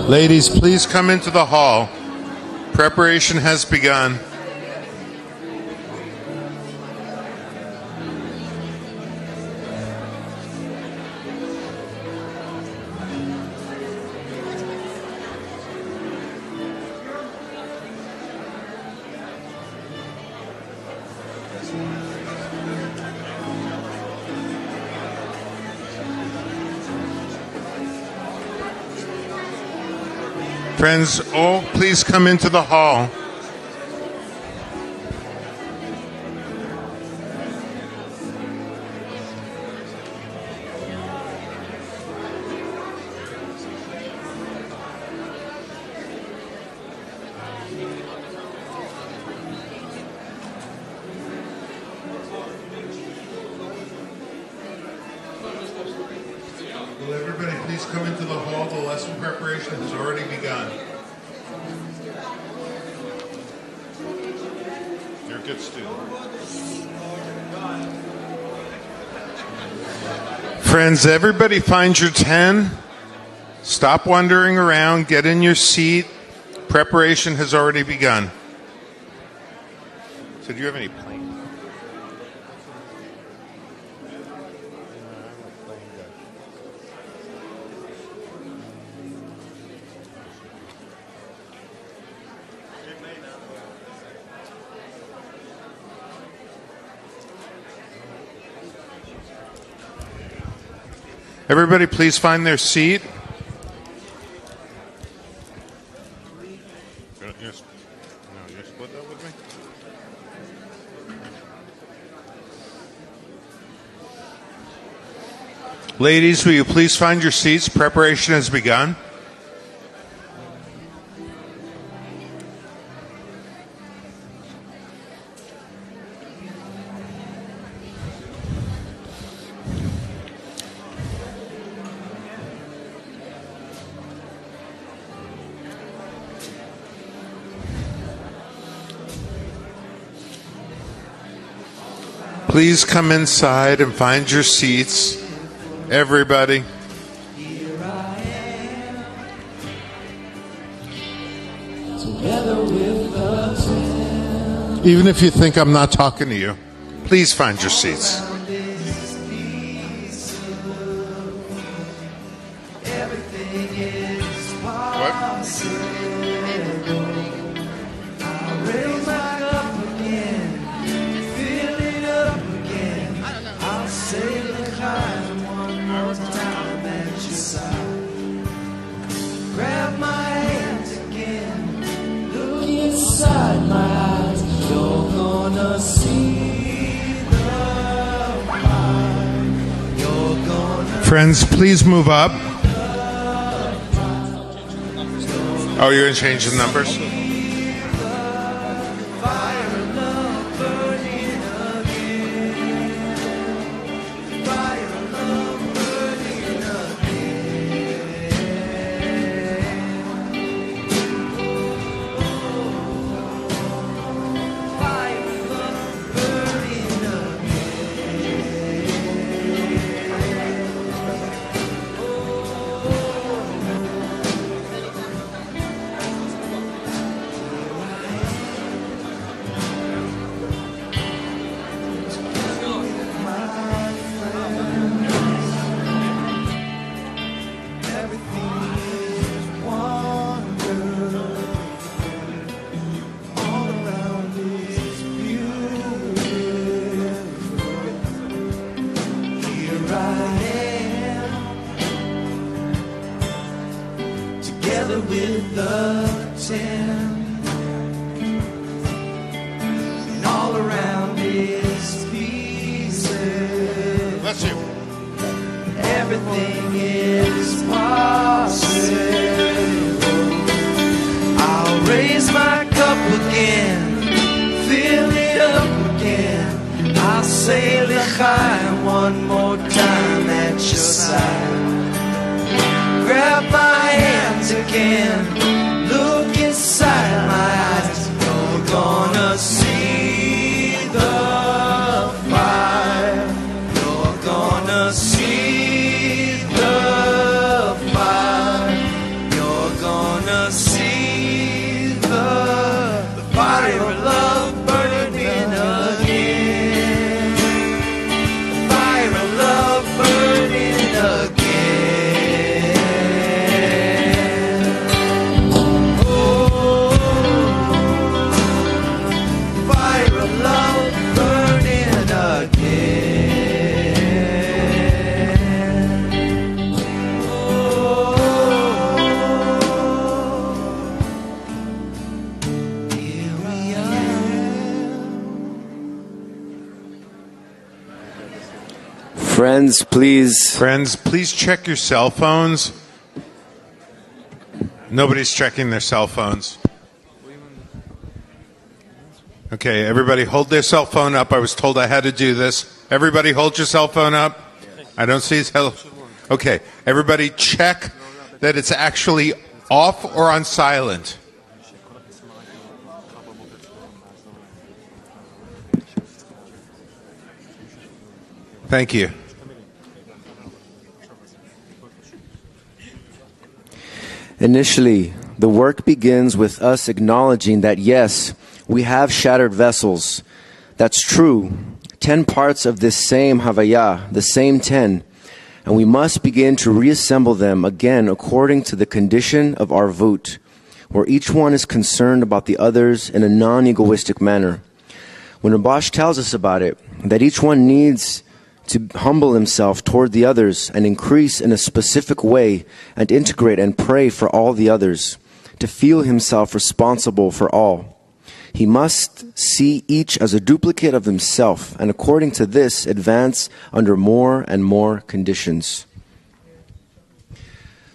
Ladies, please come into the hall. Preparation has begun. Friends, oh, please come into the hall. Will everybody please come into the hall? The lesson preparation has already begun. You're a good student. Friends, everybody find your 10. Stop wandering around. Get in your seat. Preparation has already begun. So do you have any plans? Everybody please find their seat. You're split up with me? Ladies, will you please find your seats? Preparation has begun. Please come inside and find your seats, everybody. Even if you think I'm not talking to you, please find your seats. Friends, please move up. Oh, you're going to change the numbers? With the 10, and all around is pieces. Bless you. Everything is possible. I'll raise my cup again, fill it up again. I'll say l'chaim one more time at your side. Grab my hands again, look inside my eyes. You're gonna see the fire. You're gonna see the fire. You're gonna Friends, please check your cell phones. Nobody's checking their cell phones. Okay, everybody hold their cell phone up. I was told I had to do this. Everybody hold your cell phone up. I don't see his cell. Okay, everybody check that it's actually off or on silent. Thank you. Initially, the work begins with us acknowledging that yes, we have shattered vessels. That's true. 10 parts of this same Havaya, the same 10. And we must begin to reassemble them again according to the condition of our Vut, where each one is concerned about the others in a non-egoistic manner. When Rabash tells us about it, that each one needs to humble himself toward the others and increase in a specific way and integrate and pray for all the others, to feel himself responsible for all. He must see each as a duplicate of himself, and according to this, advance under more and more conditions.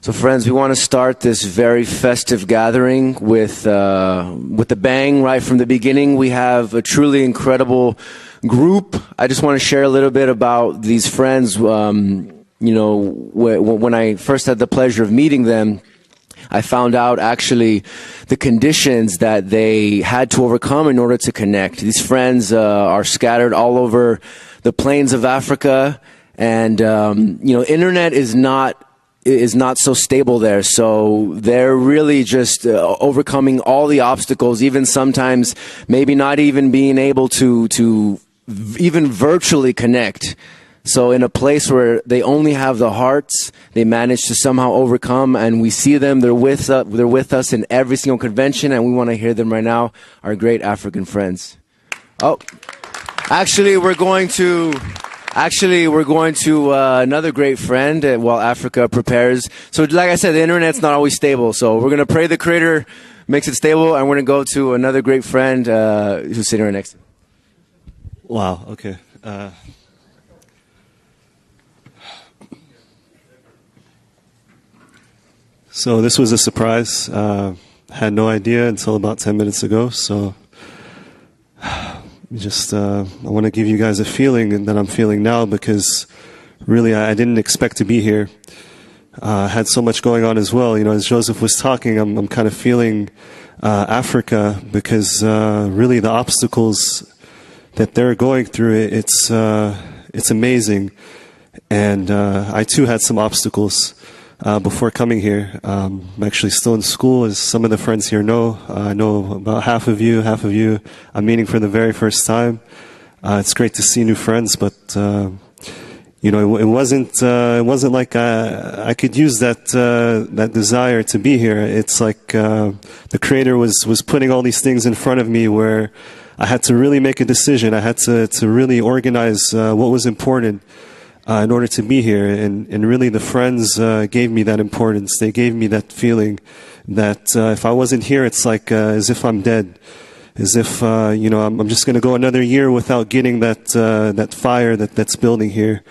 So friends, we want to start this very festive gathering with a bang right from the beginning. We have a truly incredible group. I just want to share a little bit about these friends. When I first had the pleasure of meeting them, I found out actually the conditions that they had to overcome in order to connect. These friends are scattered all over the plains of Africa, and internet is not so stable there. So they're really just overcoming all the obstacles, even sometimes maybe not even being able to even virtually connect. So in a place where they only have the hearts, they manage to somehow overcome, and we see them. They're with us in every single convention, and we want to hear them right now. Our great African friends. Oh, actually, we're going to another great friend while Africa prepares. So like I said, the internet's not always stable. So we're going to pray the Creator makes it stable, and we're going to go to another great friend who's sitting right next to him. Wow, okay. So this was a surprise. Had no idea until about 10 minutes ago. So I want to give you guys a feeling that I'm feeling now, because really I didn't expect to be here. Had so much going on as well. As Joseph was talking, I'm kind of feeling Africa, because really the obstacles that they're going through, it's amazing. And I too had some obstacles before coming here. I'm actually still in school, as some of the friends here know. I know about half of you I'm meeting for the very first time. It's great to see new friends, but it wasn't like I could use that desire to be here. It's like the Creator was putting all these things in front of me where I had to really make a decision. I had to really organize what was important in order to be here. And really the friends gave me that importance. They gave me that feeling that if I wasn't here, it's like as if I'm dead. As if, I'm just going to go another year without getting that fire that's building here.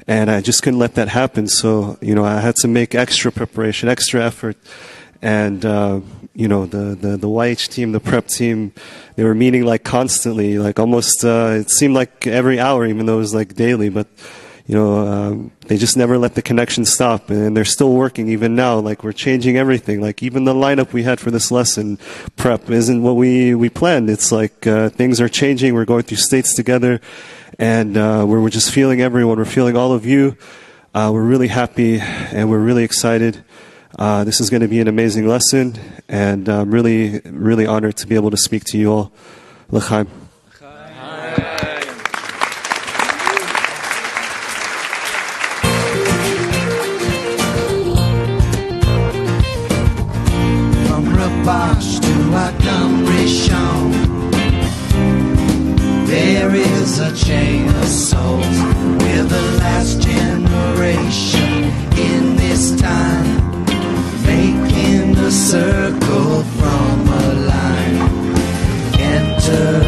And I just couldn't let that happen. So, I had to make extra preparation, extra effort. And, the YH team, the prep team, they were meeting like constantly, like almost, it seemed like every hour, even though it was like daily, but, they just never let the connection stop, and they're still working even now. Like, we're changing everything. Like, even the lineup we had for this lesson prep isn't what we planned. It's like, things are changing. We're going through states together, and, we're just feeling everyone. We're feeling all of you. We're really happy, and we're really excited. This is going to be an amazing lesson, and I'm really, really honored to be able to speak to you all. L'chaim. From Rabash to Adam Rishon, there is a chain of souls. We're the last generation in this time, making a circle from a line. Enter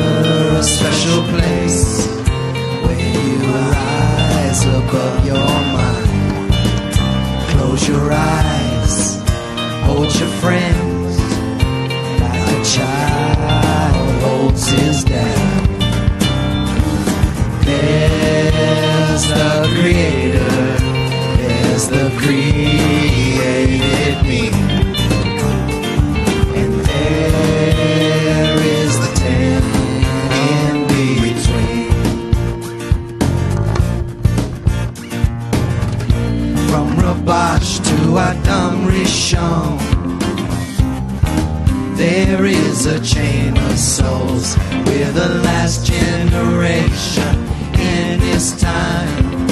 a special place where you rise up of your mind. Close your eyes, hold your friends, like a child holds his dad. There's the Creator, there's the created me, and there is the ten in between. From Rabash to Adam Rishon, there is a chain of souls. We're the last generation in this time,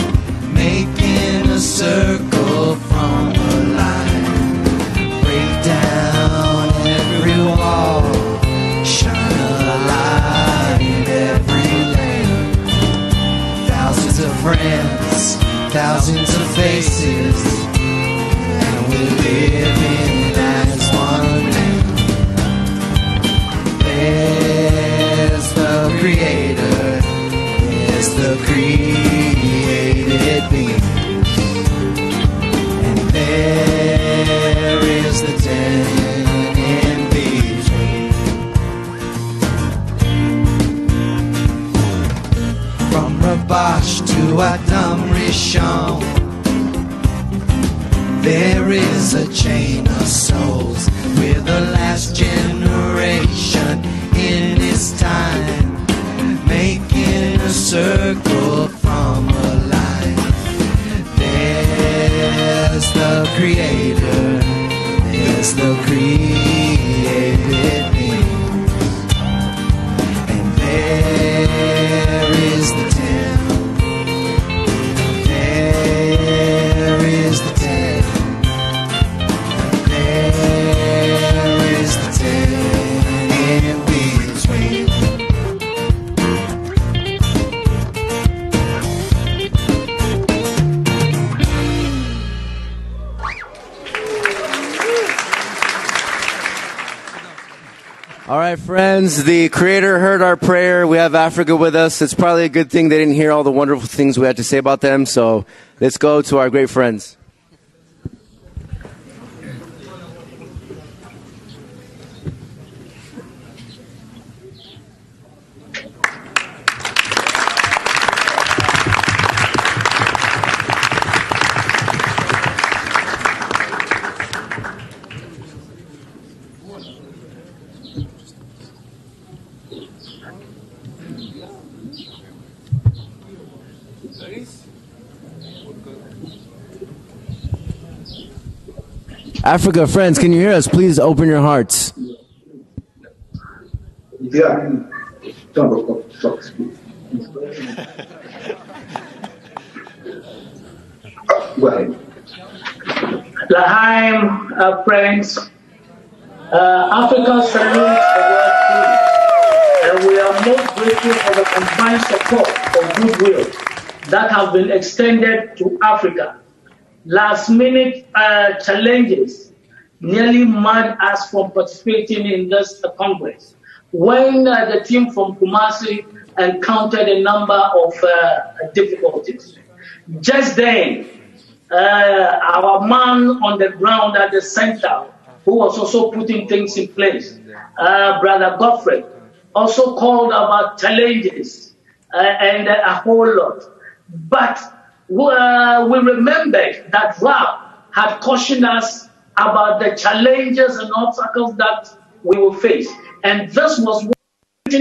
making a circle from a line. Break down every wall, shine a light in every lane. Thousands of friends, thousands of faces, and we're living as one man. There's the Creator, there's the created being, and there is the ten in between. From Rabash to Adam Rishon, there is a chain of souls. We're the last generation in this time, making a circle from a line. There's the Creator, there's the created beings, and there is the ten. There is the ten. There is the ten in between. All right, friends, the Creator heard our prayer. We have Africa with us. It's probably a good thing they didn't hear all the wonderful things we had to say about them. So let's go to our great friends. Africa, friends, can you hear us? Please open your hearts. Yeah. L'chaim, friends, Africa salutes the world peace, and we are most grateful for the combined support of goodwill that have been extended to Africa. Last-minute challenges nearly mad us from participating in this Congress. When the team from Kumasi encountered a number of difficulties, just then, our man on the ground at the center, who was also putting things in place, Brother Godfrey, also called about challenges and a whole lot. But we remembered that Rab had cautioned us about the challenges and obstacles that we will face. And this was what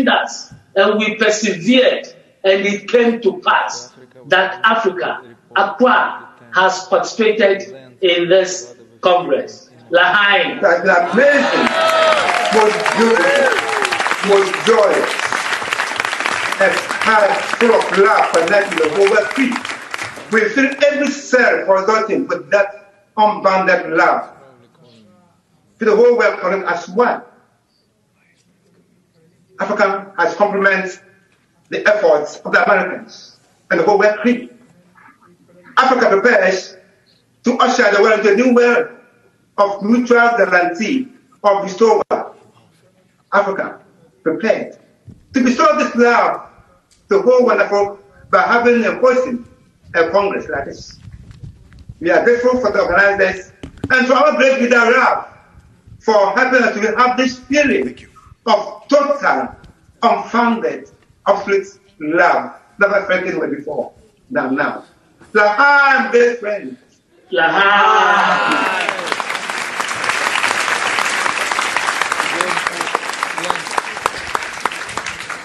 us, and we persevered, and it came to pass that Africa, Accra, has participated in this Congress. L'chaim. That's amazing, most beautiful, most joyous, and heart full of love and life in the whole world. We fill every cell forgotten with that unbounded love. To the whole world calling us one. Africa has complemented the efforts of the Americans and the whole world free. Africa prepares to usher the world into a new world of mutual guarantee of bestowal. Africa prepared to bestow this love to the whole wonderful by having a voice a congress like this. We are grateful for the organizers and to our great leader Ralph for helping us to have this feeling of total, unfounded, absolute love. Never felt it way before than now. Laham, great friends. Laham.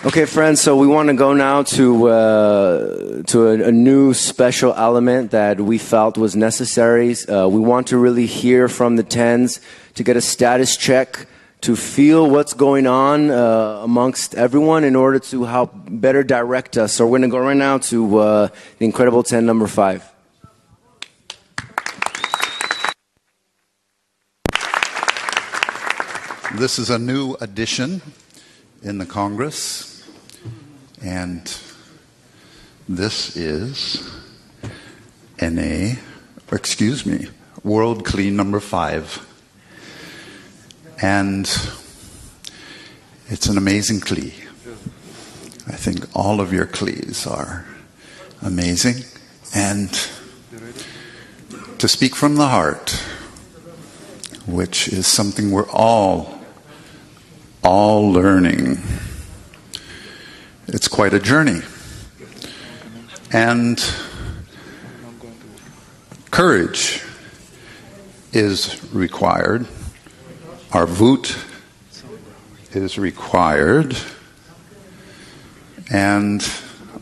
Okay, friends, so we want to go now to a new special element that we felt was necessary. We want to really hear from the tens to get a status check, to feel what's going on amongst everyone in order to help better direct us. So we're going to go right now to the Incredible 10, number 5. This is a new addition in the Congress. And this is World Clean number 5. And it's an amazing Kli. I think all of your Klis are amazing. And to speak from the heart, which is something we're all learning. It's quite a journey. And courage is required. Arvut is required. And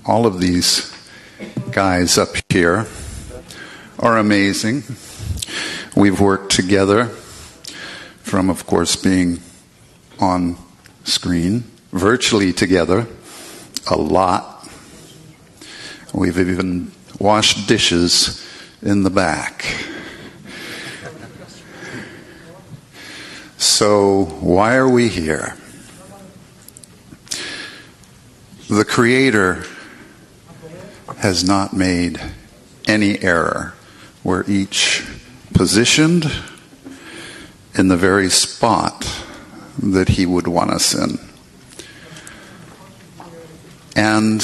all of these guys up here are amazing. We've worked together from, of course, being on screen, virtually together, a lot. We've even washed dishes in the back. So why are we here? The Creator has not made any error. We're each positioned in the very spot that He would want us in. And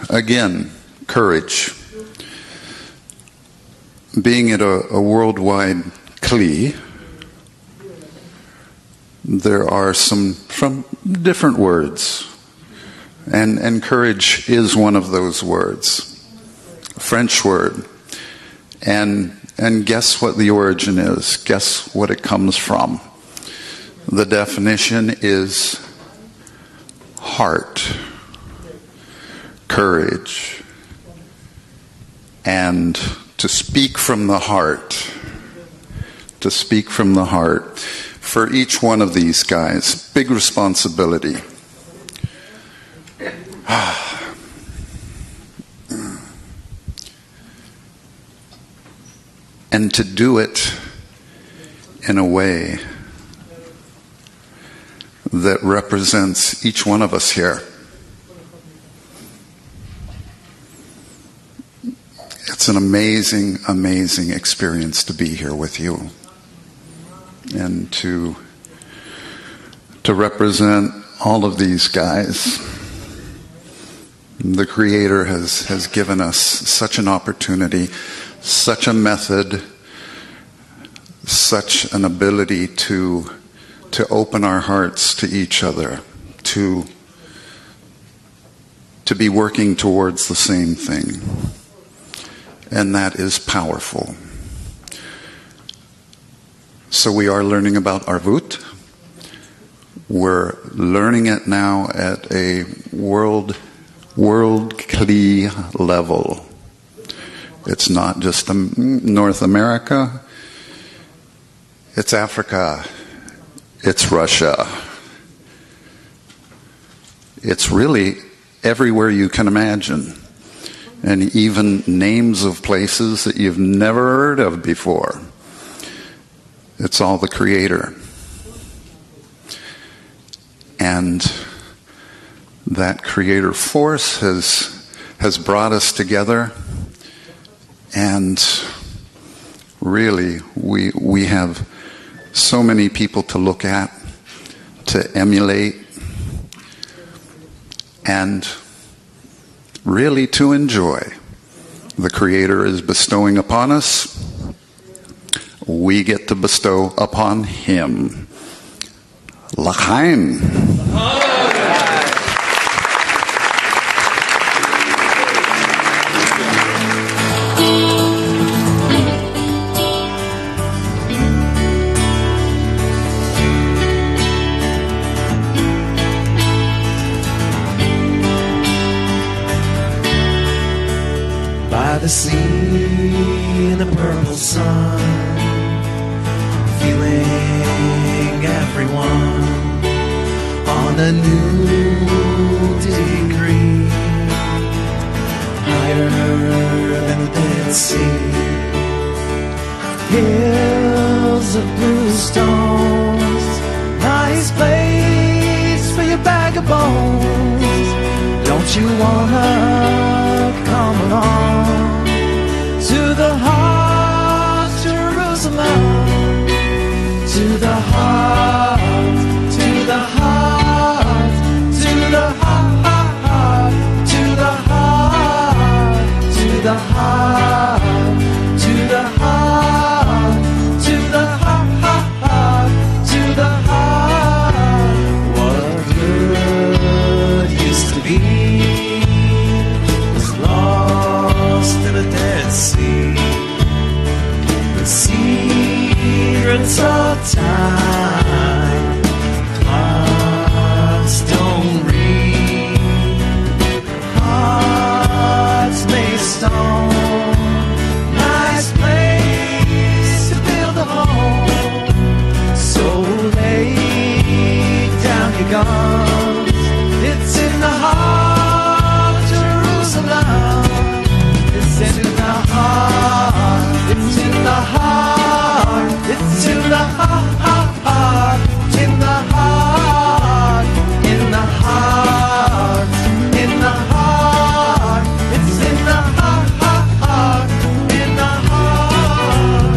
again, courage. Being at a worldwide Kli, there are some from different words. And courage is one of those words. A French word. And guess what the origin is? Guess what it comes from? The definition is heart. Courage, and to speak from the heart. To speak from the heart. For each one of these guys, big responsibility. And to do it in a way that represents each one of us here. It's an amazing, amazing experience to be here with you. And to represent all of these guys. The Creator has given us such an opportunity, such a method, such an ability to open our hearts to each other, to be working towards the same thing. And that is powerful. So we are learning about Arvut. We're learning it now at a world Kli level. It's not just North America. It's Africa. It's Russia. It's really everywhere you can imagine. And even names of places that you've never heard of before. It's all the Creator. And that Creator force has brought us together. And really, we have so many people to look at, to emulate, and really to enjoy. the Creator is bestowing upon us, we get to bestow upon Him. L'chaim. By the sea in the purple sun, feeling everyone on a new degree, higher than the Dead Sea. Hills of blue stones, nice place for your bag of bones. Don't you wanna come along to the heart, Jerusalem? To the heart, to the heart, to the heart, to the heart, to the heart, to the heart, to the heart, to the heart. What good used to be was lost in a Dead Sea. The secrets of time, clocks don't read, hearts made stone, nice place to build a home. So lay down your guns, it's in the heart of Jerusalem. It's in the heart, it's in the heart, it's in the heart, in the heart, in the heart, in the heart, it's in the heart, in the heart.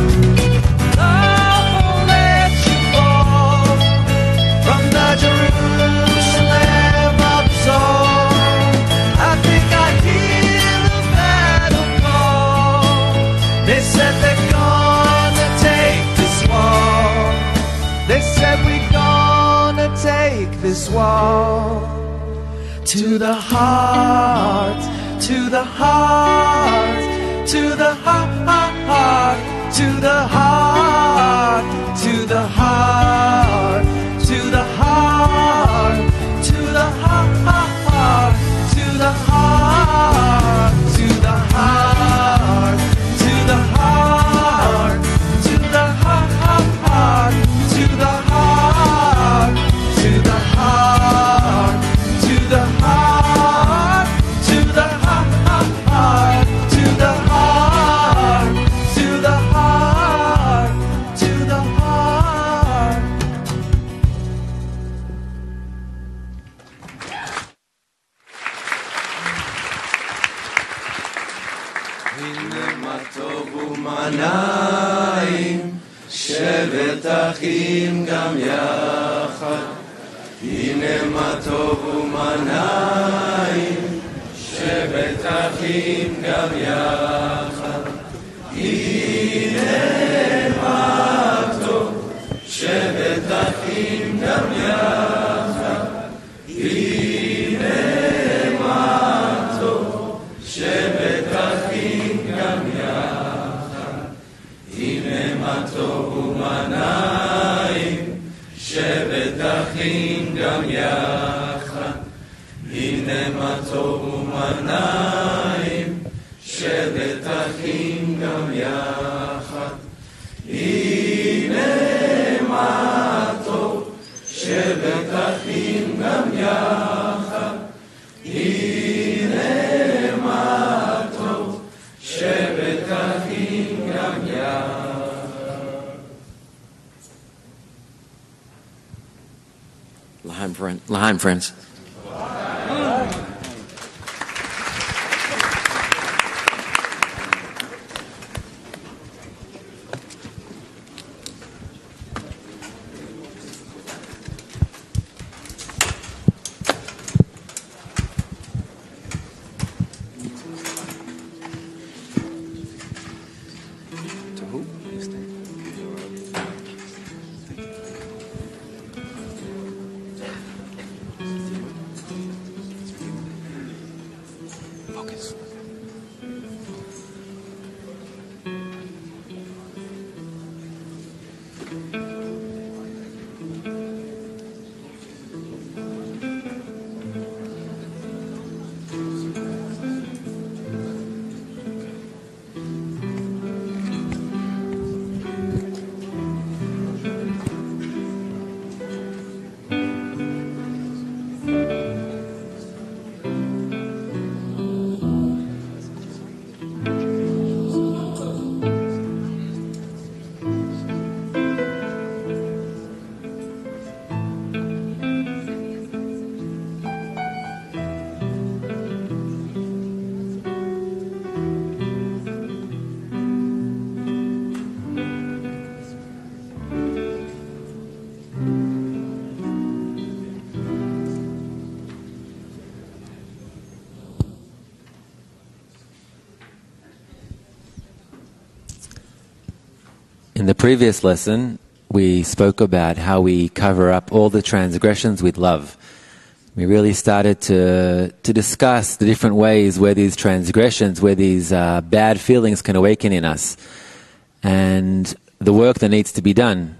Love won't let you fall from the Jerusalem of soul. I think I hear the battle call. They said they're gonna take this wall. They said we're gonna take this wall. To the heart, to the heart, to the heart, to the heart, to the heart, to the heart, to the heart, to the heart, to the heart, to the heart, to the heart, to the heart, to the heart, to the heart, to the heart, to the heart, to the heart, to the heart. הנה מה טוב ומנעים, שבת אחים גם יחד. הנה מה טוב ומנעים, שבת אחים גם יחד. הנה מה טוב, שבת אחים גם יחד. הנה מה טוב, שבת אחים גם יחד. הנה מה טוב ומנעים, שבת אחים גם יחד. הנה מה טוב ומנעים, שבת אחים גם יחד. הנה מה טוב, שבת אחים גם יחד. הנה מה טוב, שבת אחים גם יחד. L'chaim, friends. In the previous lesson, we spoke about how we cover up all the transgressions with love. We really started to discuss the different ways where these transgressions, where these bad feelings can awaken in us, and the work that needs to be done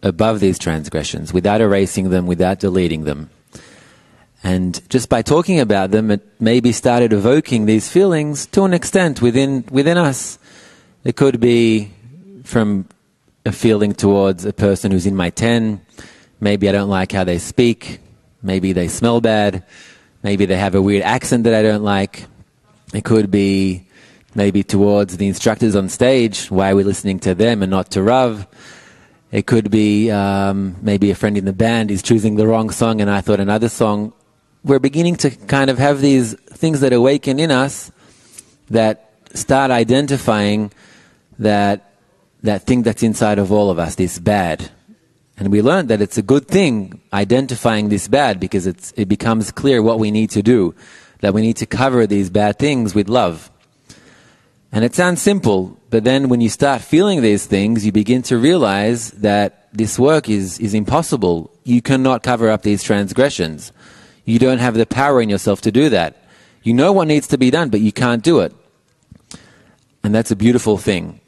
above these transgressions, without erasing them, without deleting them. And just by talking about them, it maybe started evoking these feelings to an extent within us. It could be from a feeling towards a person who's in my 10. Maybe I don't like how they speak. Maybe they smell bad. Maybe they have a weird accent that I don't like. It could be maybe towards the instructors on stage. Why are we listening to them and not to Rav? It could be maybe a friend in the band is choosing the wrong song and I thought another song. We're beginning to kind of have these things that awaken in us that start identifying that thing that's inside of all of us, this bad. And we learned that it's a good thing identifying this bad, because it becomes clear what we need to do, that we need to cover these bad things with love. And it sounds simple, but then when you start feeling these things, you begin to realize that this work is impossible. You cannot cover up these transgressions. You don't have the power in yourself to do that. You know what needs to be done, but you can't do it. And that's a beautiful thing.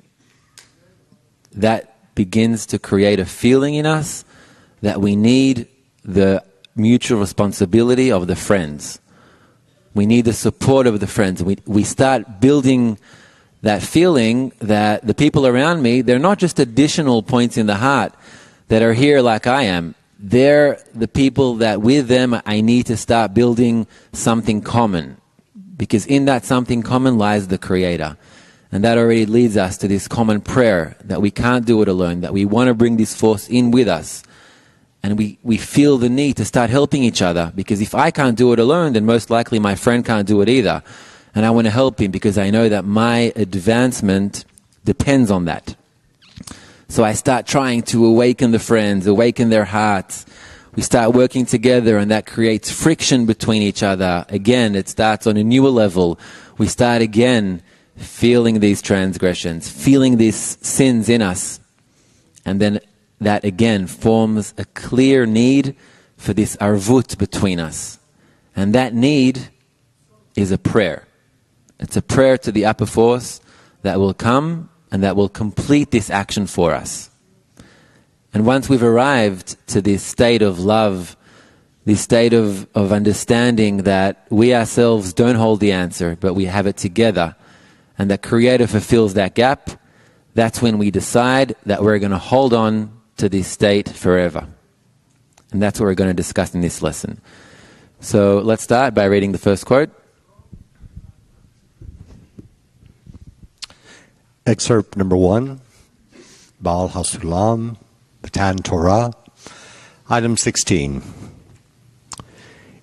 That begins to create a feeling in us that we need the mutual responsibility of the friends. We need the support of the friends. We start building that feeling that the people around me, they're not just additional points in the heart that are here like I am. They're the people that with them I need to start building something common. Because in that something common lies the Creator. And that already leads us to this common prayer that we can't do it alone, that we want to bring this force in with us. And we feel the need to start helping each other, because if I can't do it alone, then most likely my friend can't do it either. And I want to help him because I know that my advancement depends on that. So I start trying to awaken the friends, awaken their hearts. We start working together, and that creates friction between each other. Again, it starts on a newer level. We start again feeling these transgressions, feeling these sins in us. And then that again forms a clear need for this arvut between us. And that need is a prayer. It's a prayer to the upper force that will come and that will complete this action for us. And once we've arrived to this state of love, this state of understanding that we ourselves don't hold the answer, but we have it together, and that Creator fulfills that gap, that's when we decide that we're going to hold on to this state forever. And that's what we're going to discuss in this lesson. So let's start by reading the first quote. Excerpt number 1, Baal HaSulam, Matan Torah, item 16.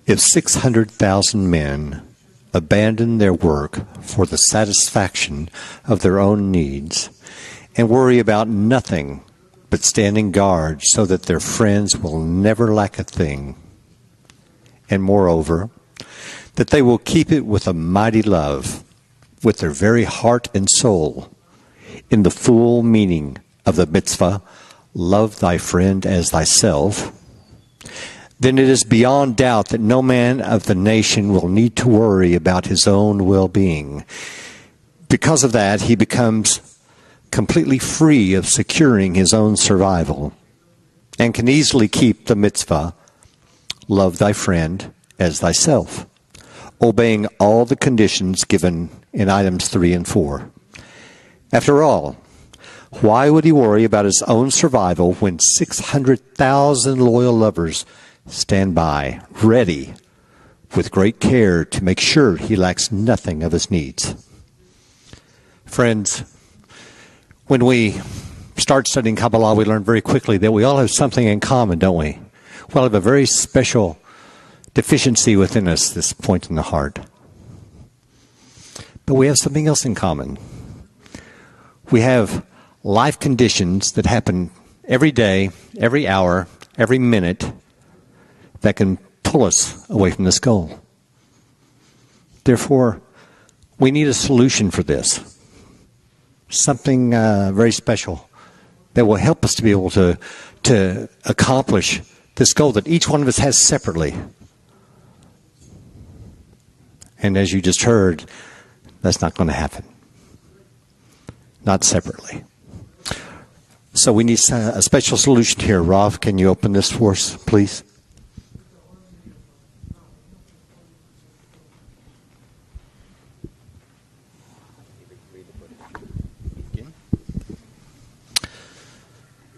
If 600,000 men abandon their work for the satisfaction of their own needs and worry about nothing but standing guard so that their friends will never lack a thing, and moreover, that they will keep it with a mighty love, with their very heart and soul, in the full meaning of the mitzvah, love thy friend as thyself, then it is beyond doubt that no man of the nation will need to worry about his own well-being. Because of that, he becomes completely free of securing his own survival and can easily keep the mitzvah, love thy friend as thyself, obeying all the conditions given in items 3 and 4. After all, why would he worry about his own survival when 600,000 loyal lovers stand by, ready, with great care to make sure he lacks nothing of his needs? Friends, when we start studying Kabbalah, we learn very quickly that we all have something in common, don't we? We all have a very special deficiency within us, this point in the heart. But we have something else in common. We have life conditions that happen every day, every hour, every minute that can pull us away from this goal. Therefore, we need a solution for this. Something very special that will help us to be able to accomplish this goal that each one of us has separately. And as you just heard, that's not going to happen. Not separately. So we need a special solution here. Rav, can you open this for us, please?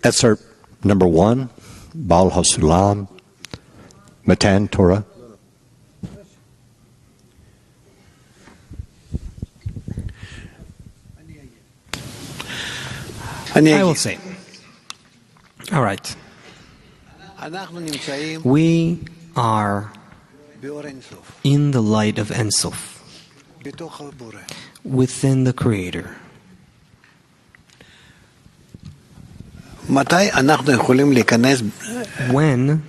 Excerpt number 1, Baal HaSulam, Matan Torah. I will say. All right. We are in the light of Ein Sof, within the Creator. When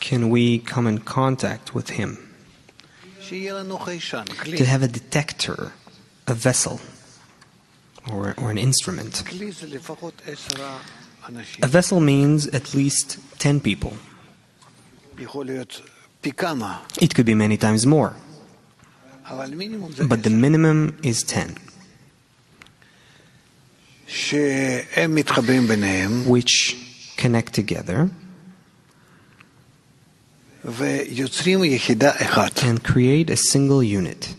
can we come in contact with Him? To have a detector, a vessel, or an instrument. A vessel means at least 10 people. It could be many times more. But the minimum is 10. Which connect together and create a single unit.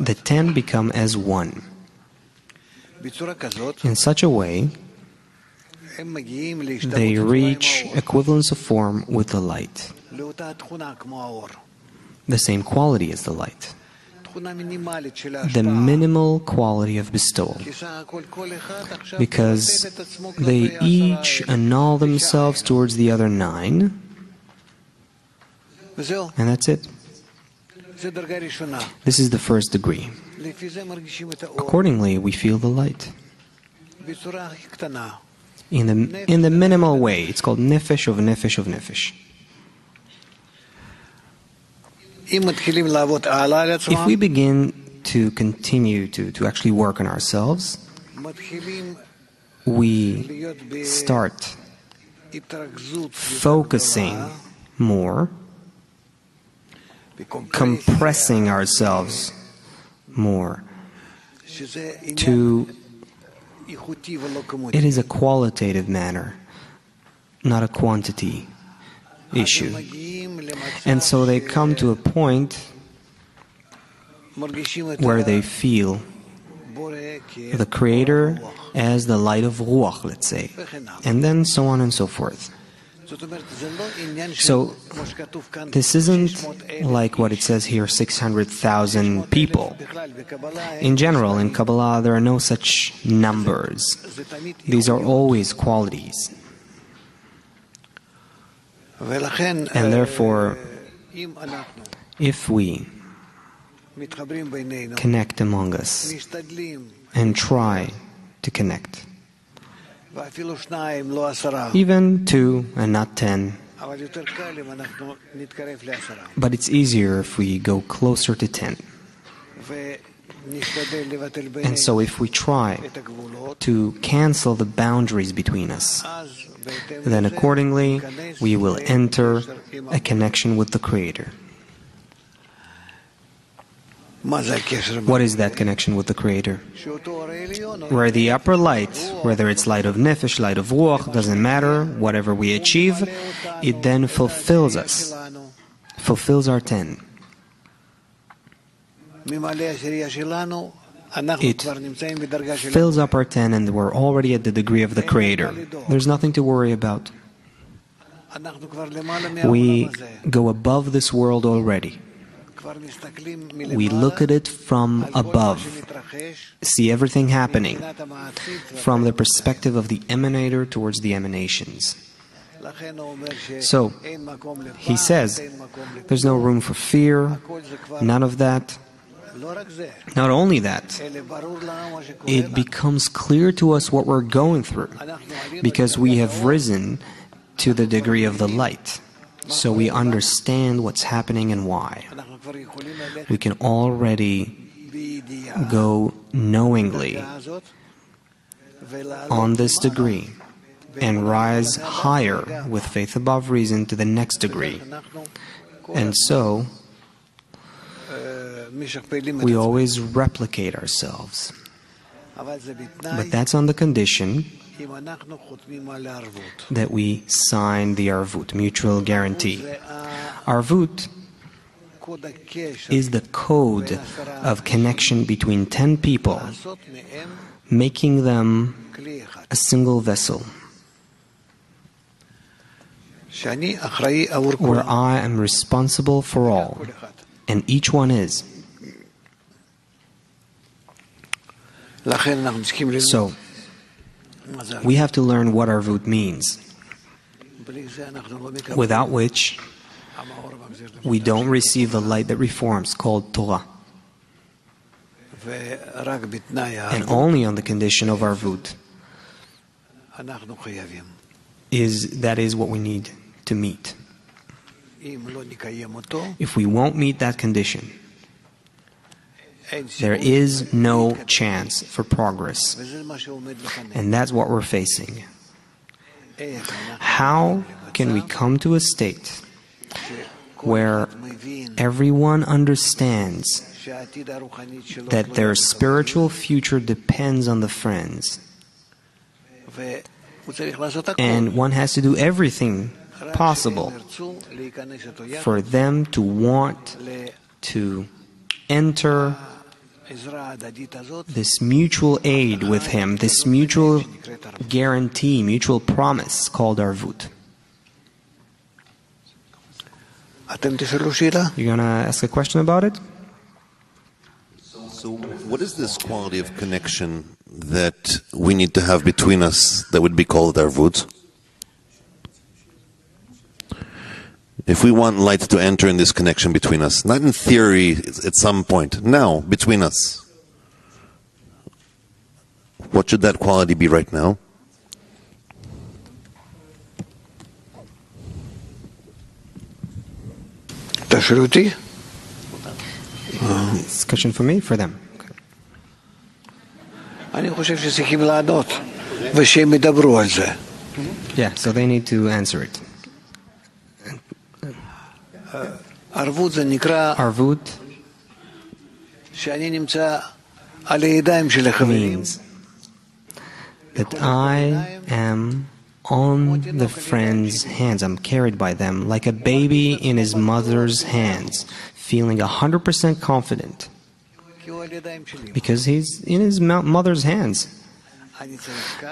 The 10 become as one. In such a way, they reach equivalence of form with the light. The same quality as the light. The minimal quality of bestowal. Because they each annul themselves towards the other 9, and that's it. This is the first degree. Accordingly, we feel the light. In the minimal way, it's called nefesh of nefesh of nefesh. If we begin to continue to actually work on ourselves, we start focusing more, compressing ourselves more. It is a qualitative manner, not a quantity issue. And so they come to a point where they feel the Creator as the light of Ruach, let's say, and then so on and so forth. So this isn't like what it says here, 600,000 people. In general, in Kabbalah, there are no such numbers. These are always qualities. And therefore, if we connect among us and try to connect, even 2 and not 10, but it's easier if we go closer to 10. And so if we try to cancel the boundaries between us, then accordingly we will enter a connection with the Creator. What is that connection with the Creator? Where the upper light, whether it's light of nefesh, light of ruach, doesn't matter, whatever we achieve, it then fulfills us, fulfills our 10. It fills up our 10 and we're already at the degree of the Creator. There's nothing to worry about. We go above this world already. We look at it from above, see everything happening from the perspective of the emanator towards the emanations. So, he says, there's no room for fear, none of that. Not only that, it becomes clear to us what we're going through, because we have risen to the degree of the light. So we understand what's happening and why. We can already go knowingly on this degree and rise higher with faith above reason to the next degree. And so, we always replicate ourselves. But that's on the condition that we sign the arvut, mutual guarantee. Arvut is the code of connection between 10 people, making them a single vessel, where I am responsible for all, and each one is. So, we have to learn what arvut means, without which we don't receive the light that reforms, called Torah. And only on the condition of arvut is what we need to meet. If we won't meet that condition, there is no chance for progress. And that's what we're facing. How can we come to a state where everyone understands that their spiritual future depends on the friends, and one has to do everything possible for them to want to enter this mutual aid with him, this mutual guarantee, mutual promise called arvut. You're going to ask a question about it? So what is this quality of connection that we need to have between us that would be called arvut? If we want light to enter in this connection between us, not in theory at some point, now, between us, what should that quality be right now? It's a question for me, for them. Yeah, so they need to answer it. Arvut means that I am on the friend's hands. I'm carried by them like a baby in his mother's hands, feeling 100% confident because he's in his mother's hands.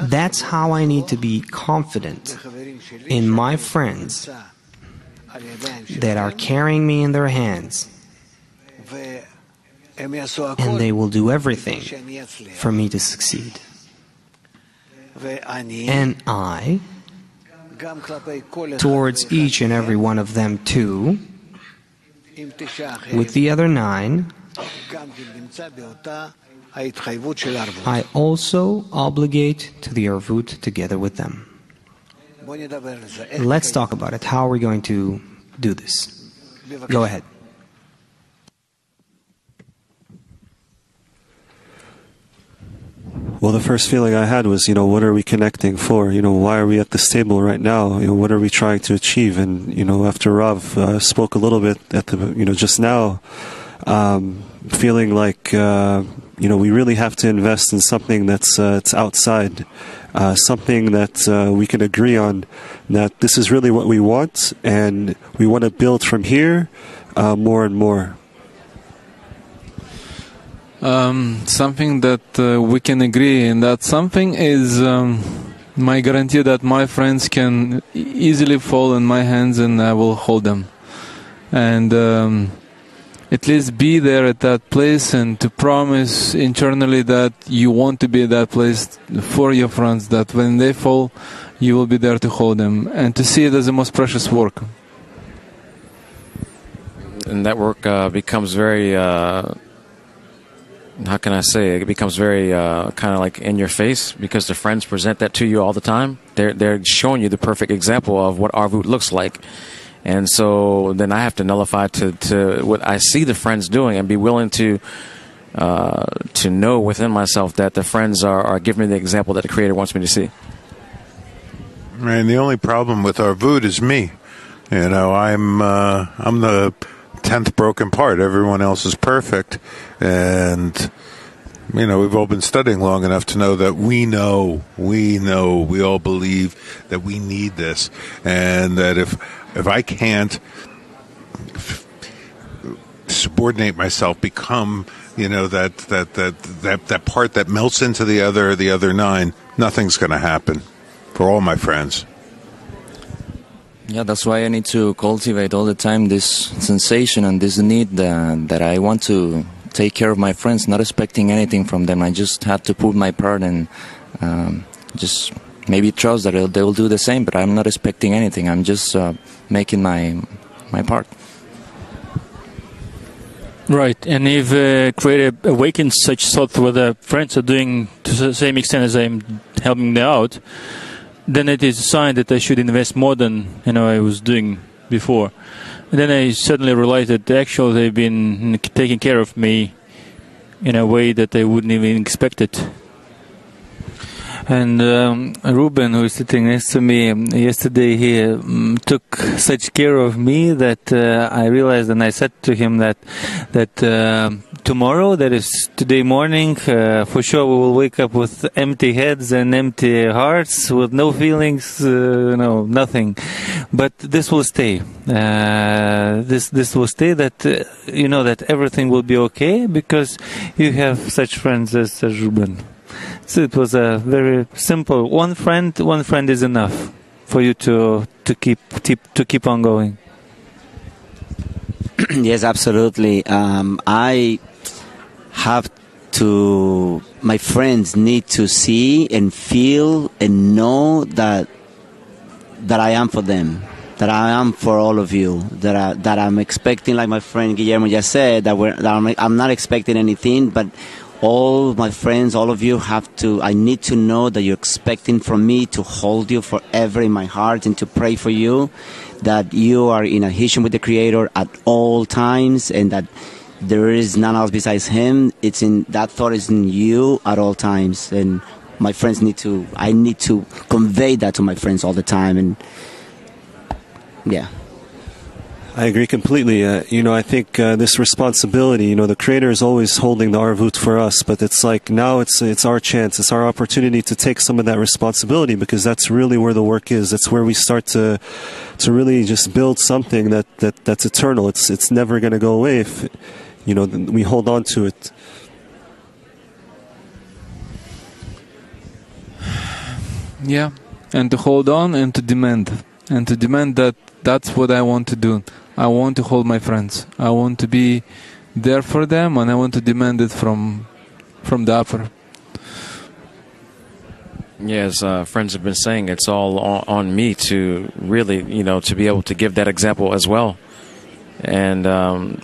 That's how I need to be confident in my friends that are carrying me in their hands, and they will do everything for me to succeed. And I, towards each and every one of them too, with the other 9, I also obligate to the arvut together with them. Let's talk about it. How are we going to do this? Go ahead. Well, the first feeling I had was, what are we connecting for? Why are we at this table right now? What are we trying to achieve? And, after Rav spoke a little bit at the, just now, feeling like, we really have to invest in something that's it's outside, something that we can agree on, that this is really what we want, and we want to build from here more and more. Something that we can agree, and that something is my guarantee that my friends can easily fall in my hands and I will hold them. And at least be there at that place, and to promise internally that you want to be at that place for your friends, that when they fall, you will be there to hold them, and to see it as the most precious work. And that work becomes very... how can I say it? It becomes very kind of like in your face, because the friends present that to you all the time. They're showing you the perfect example of what arvut looks like. And so then I have to nullify to what I see the friends doing and be willing to to know within myself that the friends are giving me the example that the Creator wants me to see. And the only problem with Arvut is me. I'm the 10th broken part. Everyone else is perfect. And, we've all been studying long enough to know that we all believe that we need this. And that if I can't subordinate myself, become, that part that melts into the other 9, nothing's going to happen for all my friends. Yeah, that's why I need to cultivate all the time this sensation and this need that I want to take care of my friends, not expecting anything from them. I just have to put my part and just maybe trust that they will do the same, but I'm not expecting anything. I'm just making my part. Right, and if Creator awakens such thought where the friends are doing to the same extent as I'm helping them out, then it is a sign that I should invest more than I was doing before. And then I suddenly realized that actually they've been taking care of me in a way that I wouldn't even expect it. And Ruben, who is sitting next to me yesterday, he took such care of me that I realized, and I said to him that tomorrow, that is today morning, for sure we will wake up with empty heads and empty hearts, with no feelings, nothing. But this will stay. This will stay. That that everything will be okay because you have such friends as Ruben. So it was a very simple. One friend is enough for you to keep on going. Yes, absolutely. I have to. My friends need to see and feel and know that I am for them, that I am for all of you, that I'm expecting, like my friend Guillermo just said, I'm not expecting anything, but all my friends, all of you I need to know that you're expecting from me to hold you forever in my heart and to pray for you, that you are in adhesion with the Creator at all times, and that there is none else besides Him. That thought is in you at all times. And my friends I need to convey that to my friends all the time. And yeah. I agree completely. I think this responsibility, the Creator is always holding the Arvut for us, but it's like now it's our chance, it's our opportunity to take some of that responsibility, because that's really where the work is. That's where we start to really just build something that's eternal. It's never going to go away if we hold on to it. Yeah, and to hold on and to demand that that's what I want to do. I want to hold my friends. I want to be there for them, and I want to demand it from the upper. Yes, friends have been saying it's all on me to really, to be able to give that example as well. And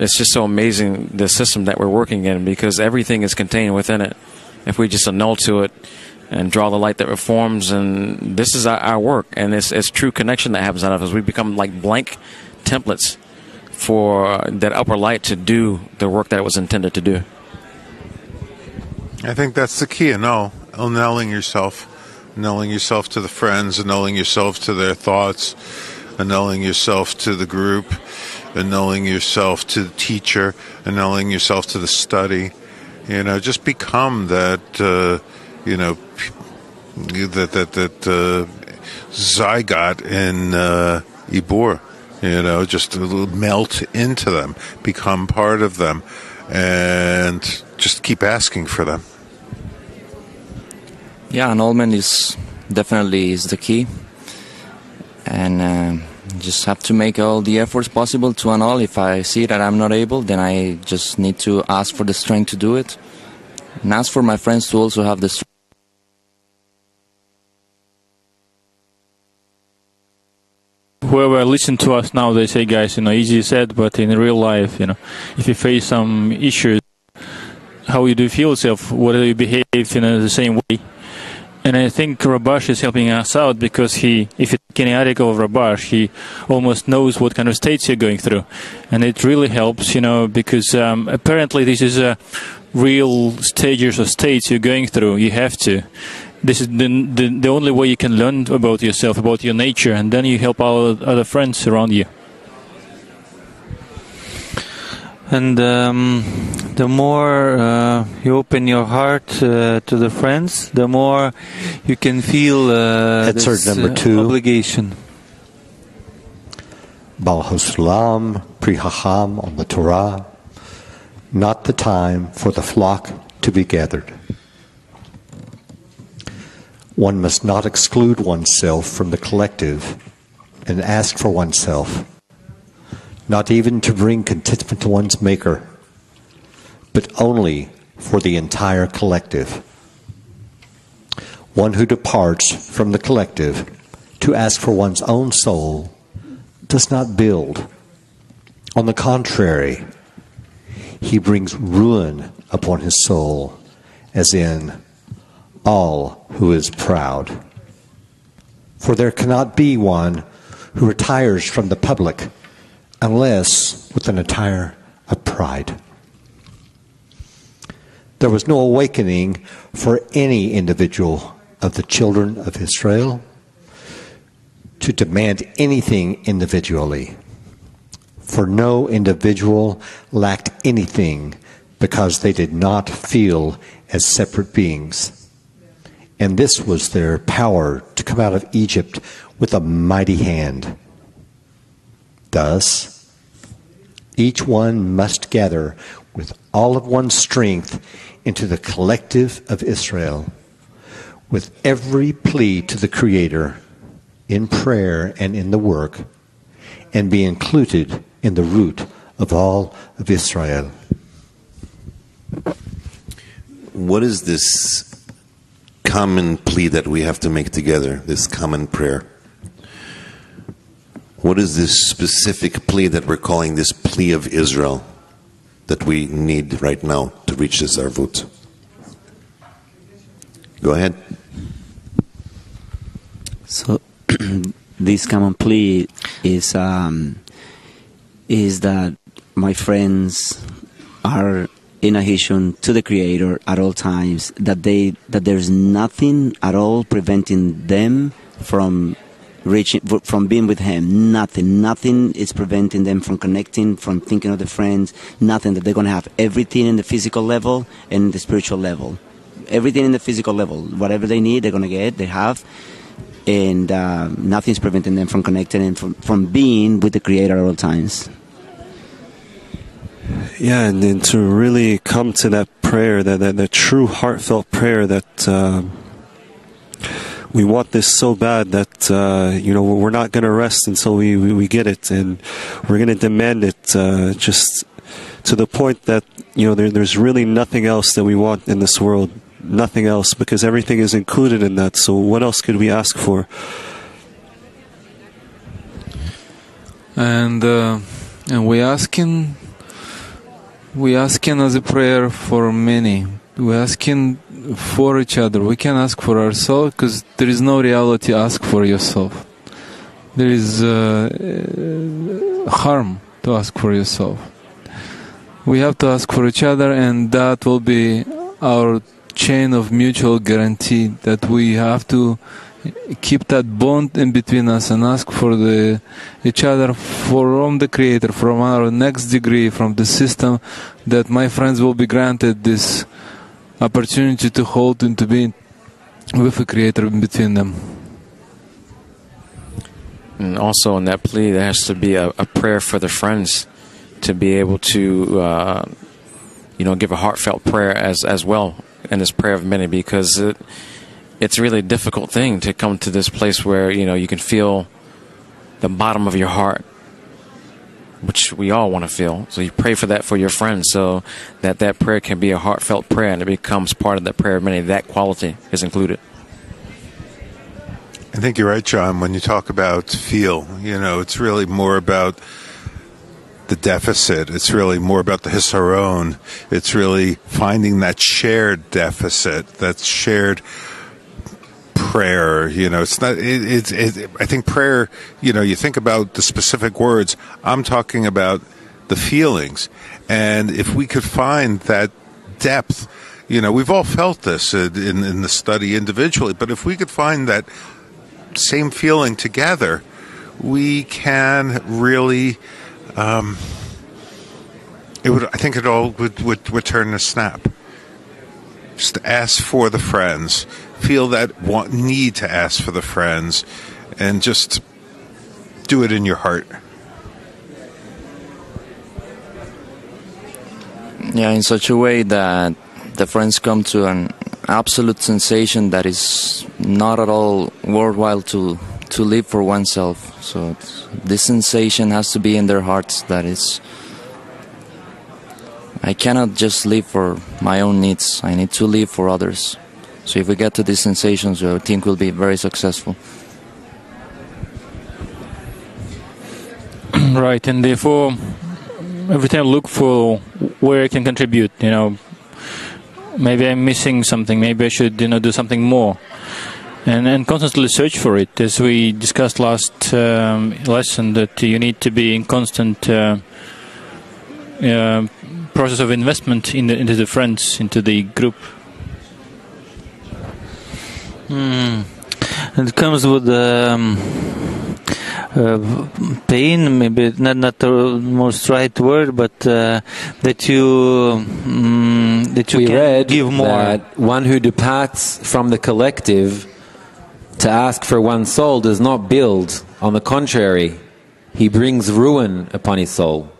it's just so amazing, the system that we're working in, because everything is contained within it. If we just annul to it and draw the light that reforms, and this is our work, and it's true connection that happens out of us. We become like blank templates for that upper light to do the work that it was intended to do. I think that's the key, annulling yourself to the friends, annulling yourself to their thoughts, annulling yourself to the group, annulling yourself to the teacher, annulling yourself to the study. Just become that, that zygote in Ibor. Just melt into them, become part of them, and just keep asking for them. Yeah, annulment is definitely the key, and just have to make all the efforts possible to annul. If I see that I'm not able, then I just need to ask for the strength to do it, and ask for my friends to also have the strength. Whoever listen to us now, they say, guys, easy said, but in real life, if you face some issues, how you do feel yourself, whether you behave in the same way, And I think Rabash is helping us out because if you take any article of Rabash, he almost knows what kind of states you're going through. And it really helps, because apparently this is a real stages or states you're going through. You have to. This is the only way you can learn about yourself, about your nature, and then you help other friends around you. And the more you open your heart to the friends, the more you can feel this number 2. Obligation. Baal HaSulam, Pri Hacham on the Torah, not the time for the flock to be gathered. One must not exclude oneself from the collective and ask for oneself, not even to bring contentment to one's maker, but only for the entire collective. One who departs from the collective to ask for one's own soul does not build. On the contrary, he brings ruin upon his soul, as in all who is proud. For there cannot be one who retires from the public unless with an attire of pride. There was no awakening for any individual of the children of Israel to demand anything individually. For no individual lacked anything because they did not feel as separate beings. And this was their power to come out of Egypt with a mighty hand. Thus, each one must gather with all of one's strength into the collective of Israel, with every plea to the Creator in prayer and in the work, and be included in the root of all of Israel. What is this common plea that we have to make together, this common prayer? What is this specific plea that we're calling this plea of Israel that we need right now to reach this arvut? Go ahead. So this common plea is that my friends are in adhesion to the Creator at all times, that there's nothing at all preventing them from being with Him. Nothing is preventing them from connecting, from thinking of the friends. Nothing. That they're going to have everything in the physical level and the spiritual level. Everything in the physical level, whatever they need, they're going to get. They have, and nothing's preventing them from connecting and from being with the Creator at all times. Yeah, and then to really come to that prayer, that true heartfelt prayer that we want this so bad that we're not going to rest until we get it, and we're going to demand it just to the point that there's really nothing else that we want in this world, nothing else, because everything is included in that. So what else could we ask for? And we asking as a prayer for many. We're asking for each other. We can ask for ourselves because there is no reality ask for yourself. There is harm to ask for yourself. We have to ask for each other, and that will be our chain of mutual guarantee, that we have to keep that bond in between us and ask for each other from the Creator, from our next degree, from the system, that my friends will be granted this opportunity to hold and to be with the Creator in between them. And also in that plea, there has to be a prayer for the friends to be able to, give a heartfelt prayer as well in this prayer of many, because it's a really difficult thing to come to this place where, you can feel the bottom of your heart, which we all want to feel. So you pray for that for your friends, so that prayer can be a heartfelt prayer, and it becomes part of that prayer of many. That quality is included. I think you're right, John, when you talk about feel. It's really more about the deficit. It's really more about the hisaron. It's really finding that shared deficit, that shared prayer. It's not. I think prayer. You think about the specific words. I'm talking about the feelings, and if we could find that depth, we've all felt this in the study individually. But if we could find that same feeling together, we can really. I think it all would turn to snap. Just ask for the friends. Feel that need to ask for the friends, and just do it in your heart. Yeah, in such a way that the friends come to an absolute sensation that is not at all worthwhile to live for oneself. So this sensation has to be in their hearts. That is, I cannot just live for my own needs. I need to live for others. So if we get to these sensations, I think we'll be very successful. Right, and therefore, every time I look for where I can contribute, maybe I'm missing something, maybe I should, do something more. And constantly search for it, as we discussed last lesson, that you need to be in constant process of investment into the friends, into the group. It comes with pain, maybe not the most right word, but that you we can read give more. That one who departs from the collective to ask for one's soul does not build. On the contrary, he brings ruin upon his soul.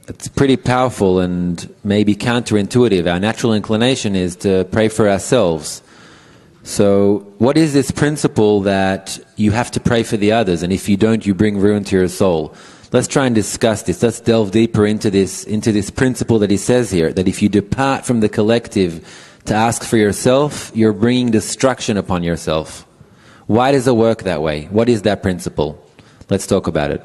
It's pretty powerful and maybe counterintuitive. Our natural inclination is to pray for ourselves. So what is this principle that you have to pray for the others, and if you don't, you bring ruin to your soul? Let's try and discuss this. Let's delve deeper into this principle that he says here, that if you depart from the collective to ask for yourself, you're bringing destruction upon yourself. Why does it work that way? What is that principle? Let's talk about it.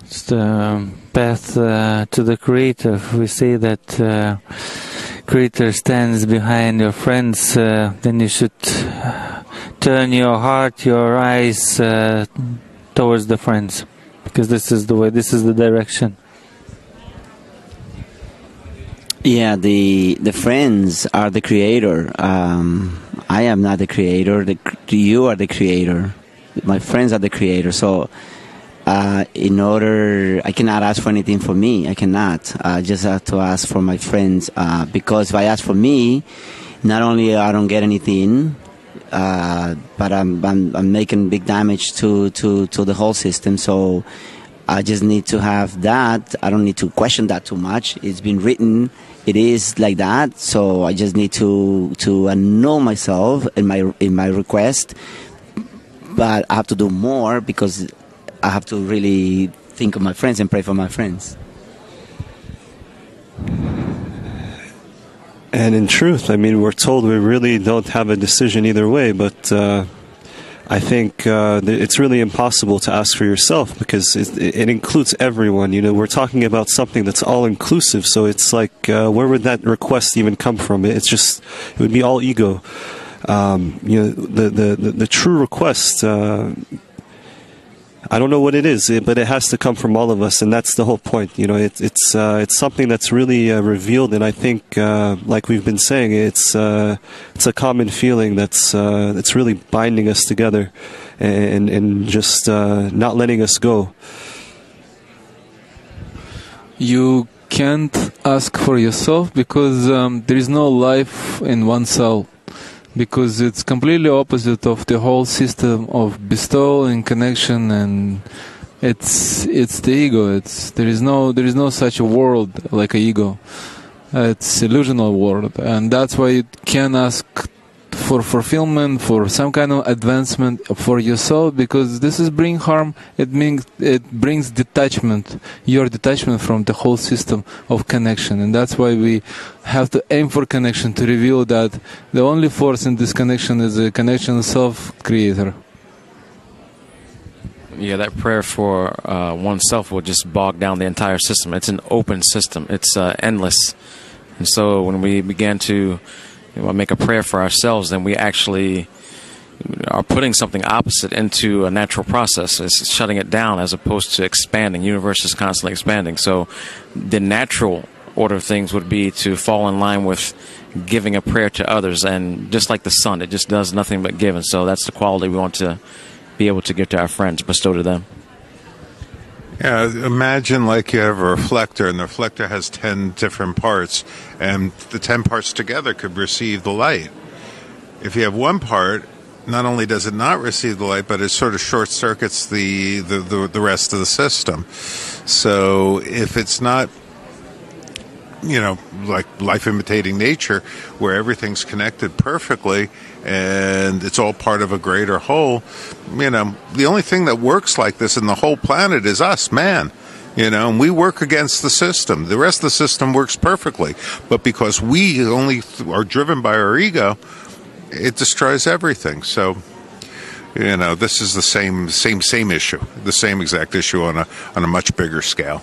It's the path to the Creator. We say that Creator stands behind your friends, then you should turn your heart, your eyes towards the friends, because this is the way, this is the direction. Yeah, the friends are the creator. I am not the creator. You are the creator. My friends are the creator. So, I cannot ask for anything for me. I cannot. I just have to ask for my friends. Because if I ask for me, not only I don't get anything, but I'm making big damage to the whole system. So I just need to have that. I don't need to question that too much. It's been written. It is like that. So I just need to annul myself in my request. But I have to do more because I have to really think of my friends and pray for my friends. And in truth, we're told we really don't have a decision either way, but I think it's really impossible to ask for yourself because it includes everyone. We're talking about something that's all-inclusive, so it's like, where would that request even come from? It would be all ego. The true request, I don't know what it is, but it has to come from all of us, and that's the whole point. It's something that's really revealed, and I think, like we've been saying, it's a common feeling that's really binding us together, and just not letting us go. You can't ask for yourself because there is no life in oneself. Because it's completely opposite of the whole system of bestowal and connection, and it's the ego. There is no such a world like a ego. It's illusional world, and that's why you can ask for fulfillment, for some kind of advancement for yourself, because this is bring harm. It brings detachment, your detachment from the whole system of connection, and that's why we have to aim for connection, to reveal that the only force in this connection is a connection self-creator. Yeah, that prayer for oneself will just bog down the entire system. It's an open system. It's endless. And so when we began to make a prayer for ourselves, then we actually are putting something opposite into a natural process. It's shutting it down as opposed to expanding. Universe is constantly expanding. So the natural order of things would be to fall in line with giving a prayer to others. And just like the sun, it just does nothing but give. And so that's the quality we want to be able to give to our friends, bestow to them. Yeah, imagine like you have a reflector, and the reflector has 10 different parts, and the 10 parts together could receive the light. If you have one part, not only does it not receive the light, but it sort of short circuits the rest of the system. So if it's not, like life imitating nature, where everything's connected perfectly and it's all part of a greater whole, the only thing that works like this in the whole planet is us, man. And we work against the system. The rest of the system works perfectly. But because we only are driven by our ego, it destroys everything. So, this is the same issue, the same exact issue on a much bigger scale.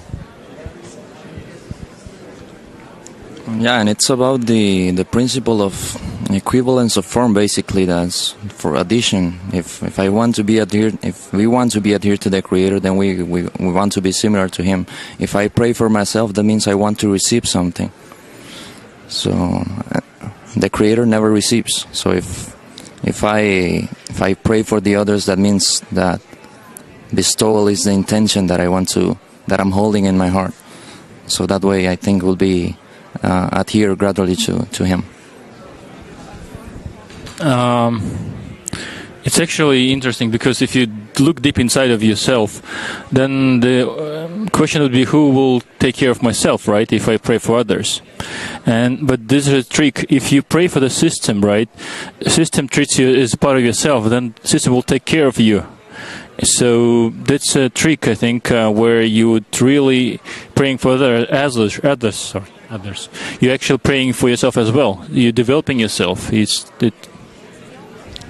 Yeah, and it's about the principle of equivalence of form, basically. That's for addition. If we want to be adhered to the Creator, then we want to be similar to Him. If I pray for myself, that means I want to receive something. So the Creator never receives. So if I pray for the others, that means that bestowal is the intention that I'm holding in my heart. So that way, I think we'll be adhere gradually to Him. It's actually interesting, because if you look deep inside of yourself, then the question would be, who will take care of myself, right, if I pray for others? But this is a trick. If you pray for the system, right, the system treats you as part of yourself, then the system will take care of you. So that's a trick, I think, where you would really praying for others. You're actually praying for yourself as well. You're developing yourself.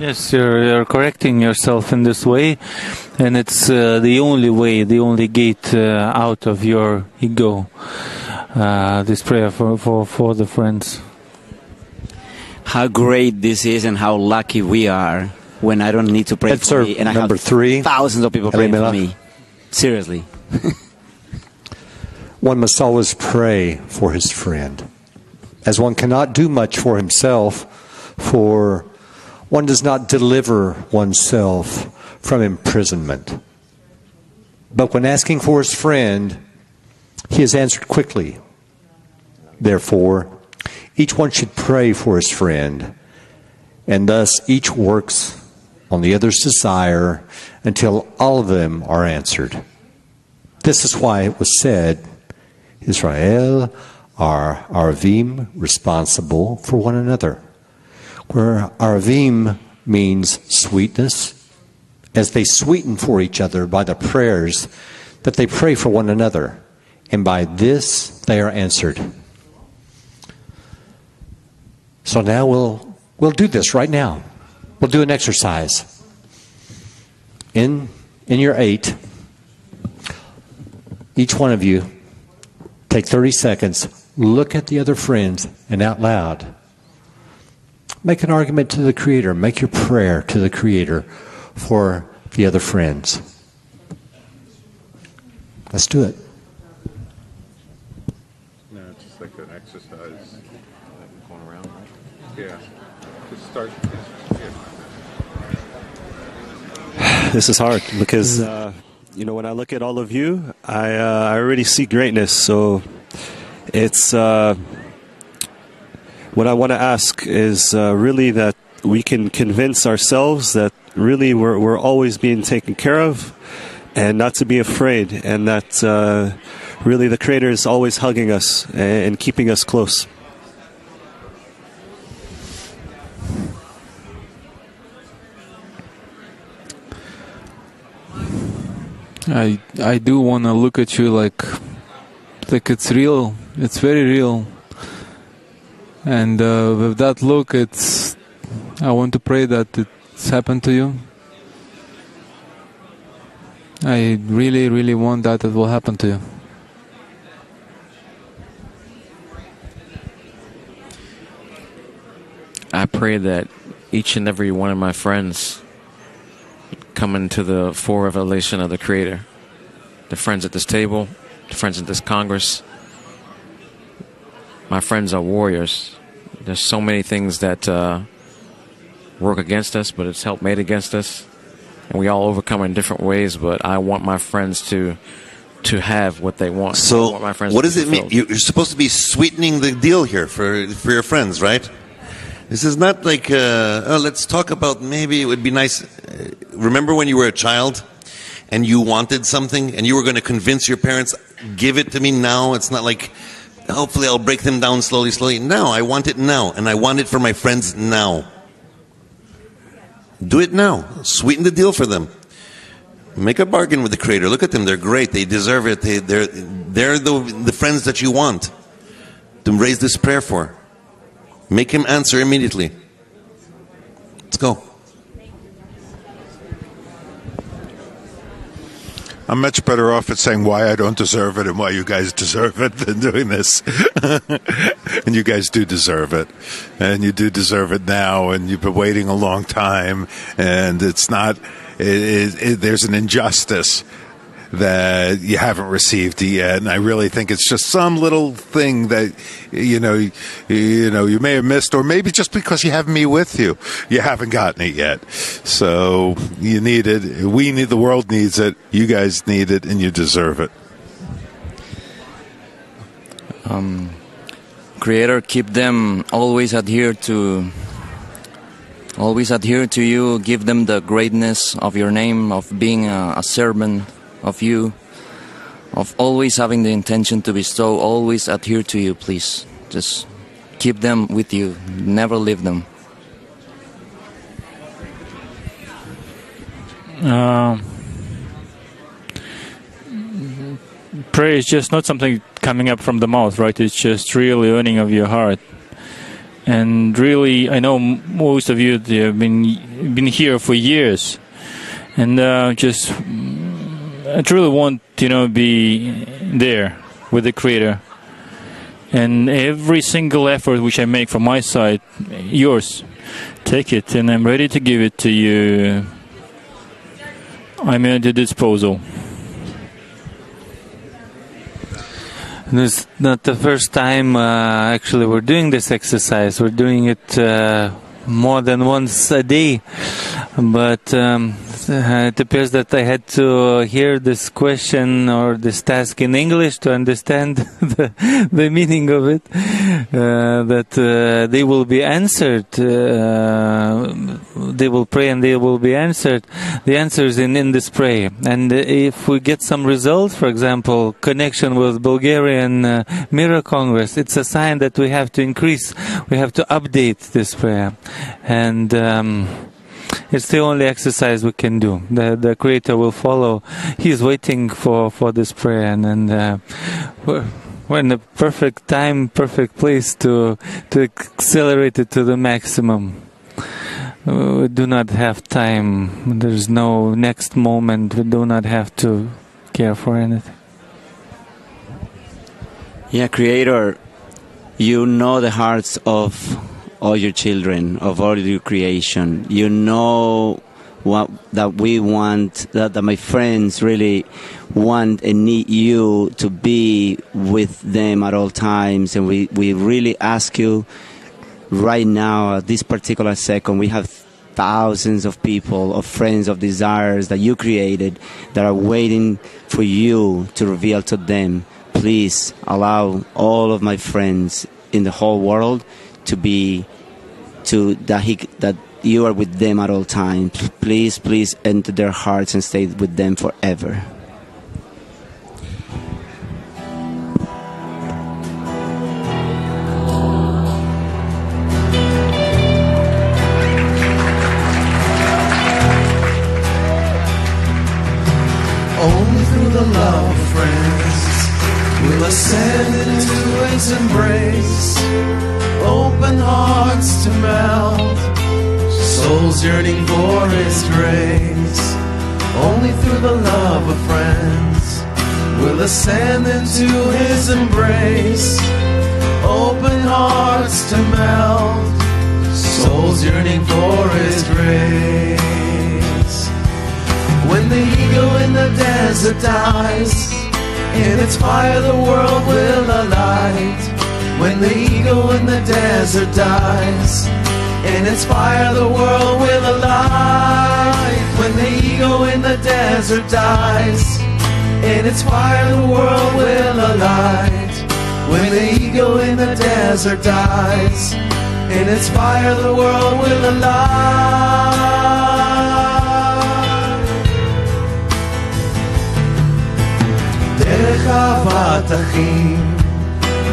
Yes, you're correcting yourself in this way, and it's the only way, the only gate out of your ego. This prayer for the friends. How great this is, and how lucky we are when I don't need to pray for me, and I have thousands of people praying for me. Seriously. One must always pray for his friend, as one cannot do much for himself, for one does not deliver oneself from imprisonment. But when asking for his friend, he is answered quickly. Therefore, each one should pray for his friend, and thus each works on the other's desire until all of them are answered. This is why it was said, Israel are Arvim, responsible for one another. Where Arvim means sweetness, as they sweeten for each other by the prayers that they pray for one another, and by this they are answered. So now we'll do this right now. We'll do an exercise. In your 8, each one of you, take 30 seconds, look at the other friends, and out loud, make an argument to the Creator. Make your prayer to the Creator for the other friends. Let's do it. No, it's just like an exercise. Going around, right? Yeah. Just start. This is hard because, when I look at all of you, I already see greatness. So it's what I want to ask is really that we can convince ourselves that really we're always being taken care of, and not to be afraid, and that really the Creator is always hugging us and keeping us close. I do want to look at you like it's real. It's very real. And with that look, I want to pray that it's happened to you. I really, really want that it will happen to you. I pray that each and every one of my friends come into the full revelation of the Creator. The friends at this table, the friends at this Congress. My friends are warriors. There's so many things that work against us, but it's helpmate against us. And we all overcome in different ways, but I want my friends to have what they want. So, want my friends what to does it mean? You're supposed to be sweetening the deal here for your friends, right? This is not like, let's talk about maybe it would be nice. Remember when you were a child and you wanted something and you were going to convince your parents, give it to me now? It's not like, hopefully I'll break them down slowly, slowly. No, I want it now, and I want it for my friends now. Do it now. Sweeten the deal for them. Make a bargain with the Creator. Look at them. They're great. They deserve it. They're the friends that you want to raise this prayer for. Make Him answer immediately. Let's go. I'm much better off at saying why I don't deserve it and why you guys deserve it than doing this. And you guys do deserve it. And you do deserve it now, and you've been waiting a long time, and it's not, there's an injustice that you haven't received it yet, and I really think it's just some little thing that you may have missed, or maybe just because you have me with you, you haven't gotten it yet. So you need it. The world needs it. You guys need it, and you deserve it. Creator, keep them always adhere to you. Give them the greatness of your name, of being a servant of you, of always having the intention to bestow, always adhere to you, please. Just keep them with you, never leave them. Prayer is just not something coming up from the mouth, right? It's just really yearning of your heart. And really, I know most of you have been here for years, and I truly want to be there with the Creator. And every single effort which I make from my side, yours, take it, and I'm ready to give it to you. I'm at your disposal. This is not the first time actually we're doing this exercise. We're doing it more than once a day, but it appears that I had to hear this question or this task in English to understand the meaning of it, that they will be answered, they will pray and they will be answered. The answer is in this prayer, and if we get some results, for example, connection with Bulgarian Mirror Congress, it's a sign that we have to increase, we have to update this prayer. And it's the only exercise we can do. The Creator will follow. He's waiting for this prayer, and we're in the perfect time, perfect place to accelerate it to the maximum. We do not have time. There's no next moment. We do not have to care for anything. Yeah, Creator, you know the hearts of all your children, of all your creation. You know that we want, that my friends really want and need you to be with them at all times. And we really ask you right now, at this particular second, we have thousands of people, of friends, of desires that you created that are waiting for you to reveal to them. Please allow all of my friends in the whole world to be that you are with them at all times. Please enter their hearts and stay with them forever. Only through the love of friends will ascend into His embrace. Open hearts to melt, souls yearning for His grace. Only through the love of friends will ascend into His embrace. Open hearts to melt, souls souls yearning for His grace. When the ego in the desert dies, in its fire the world will alight. When the ego in the desert dies, in its fire the world will alight. When the ego in the desert dies, in its fire the world will alight. When the ego in the desert dies, in its fire the world will alight. דרך אהבת אחים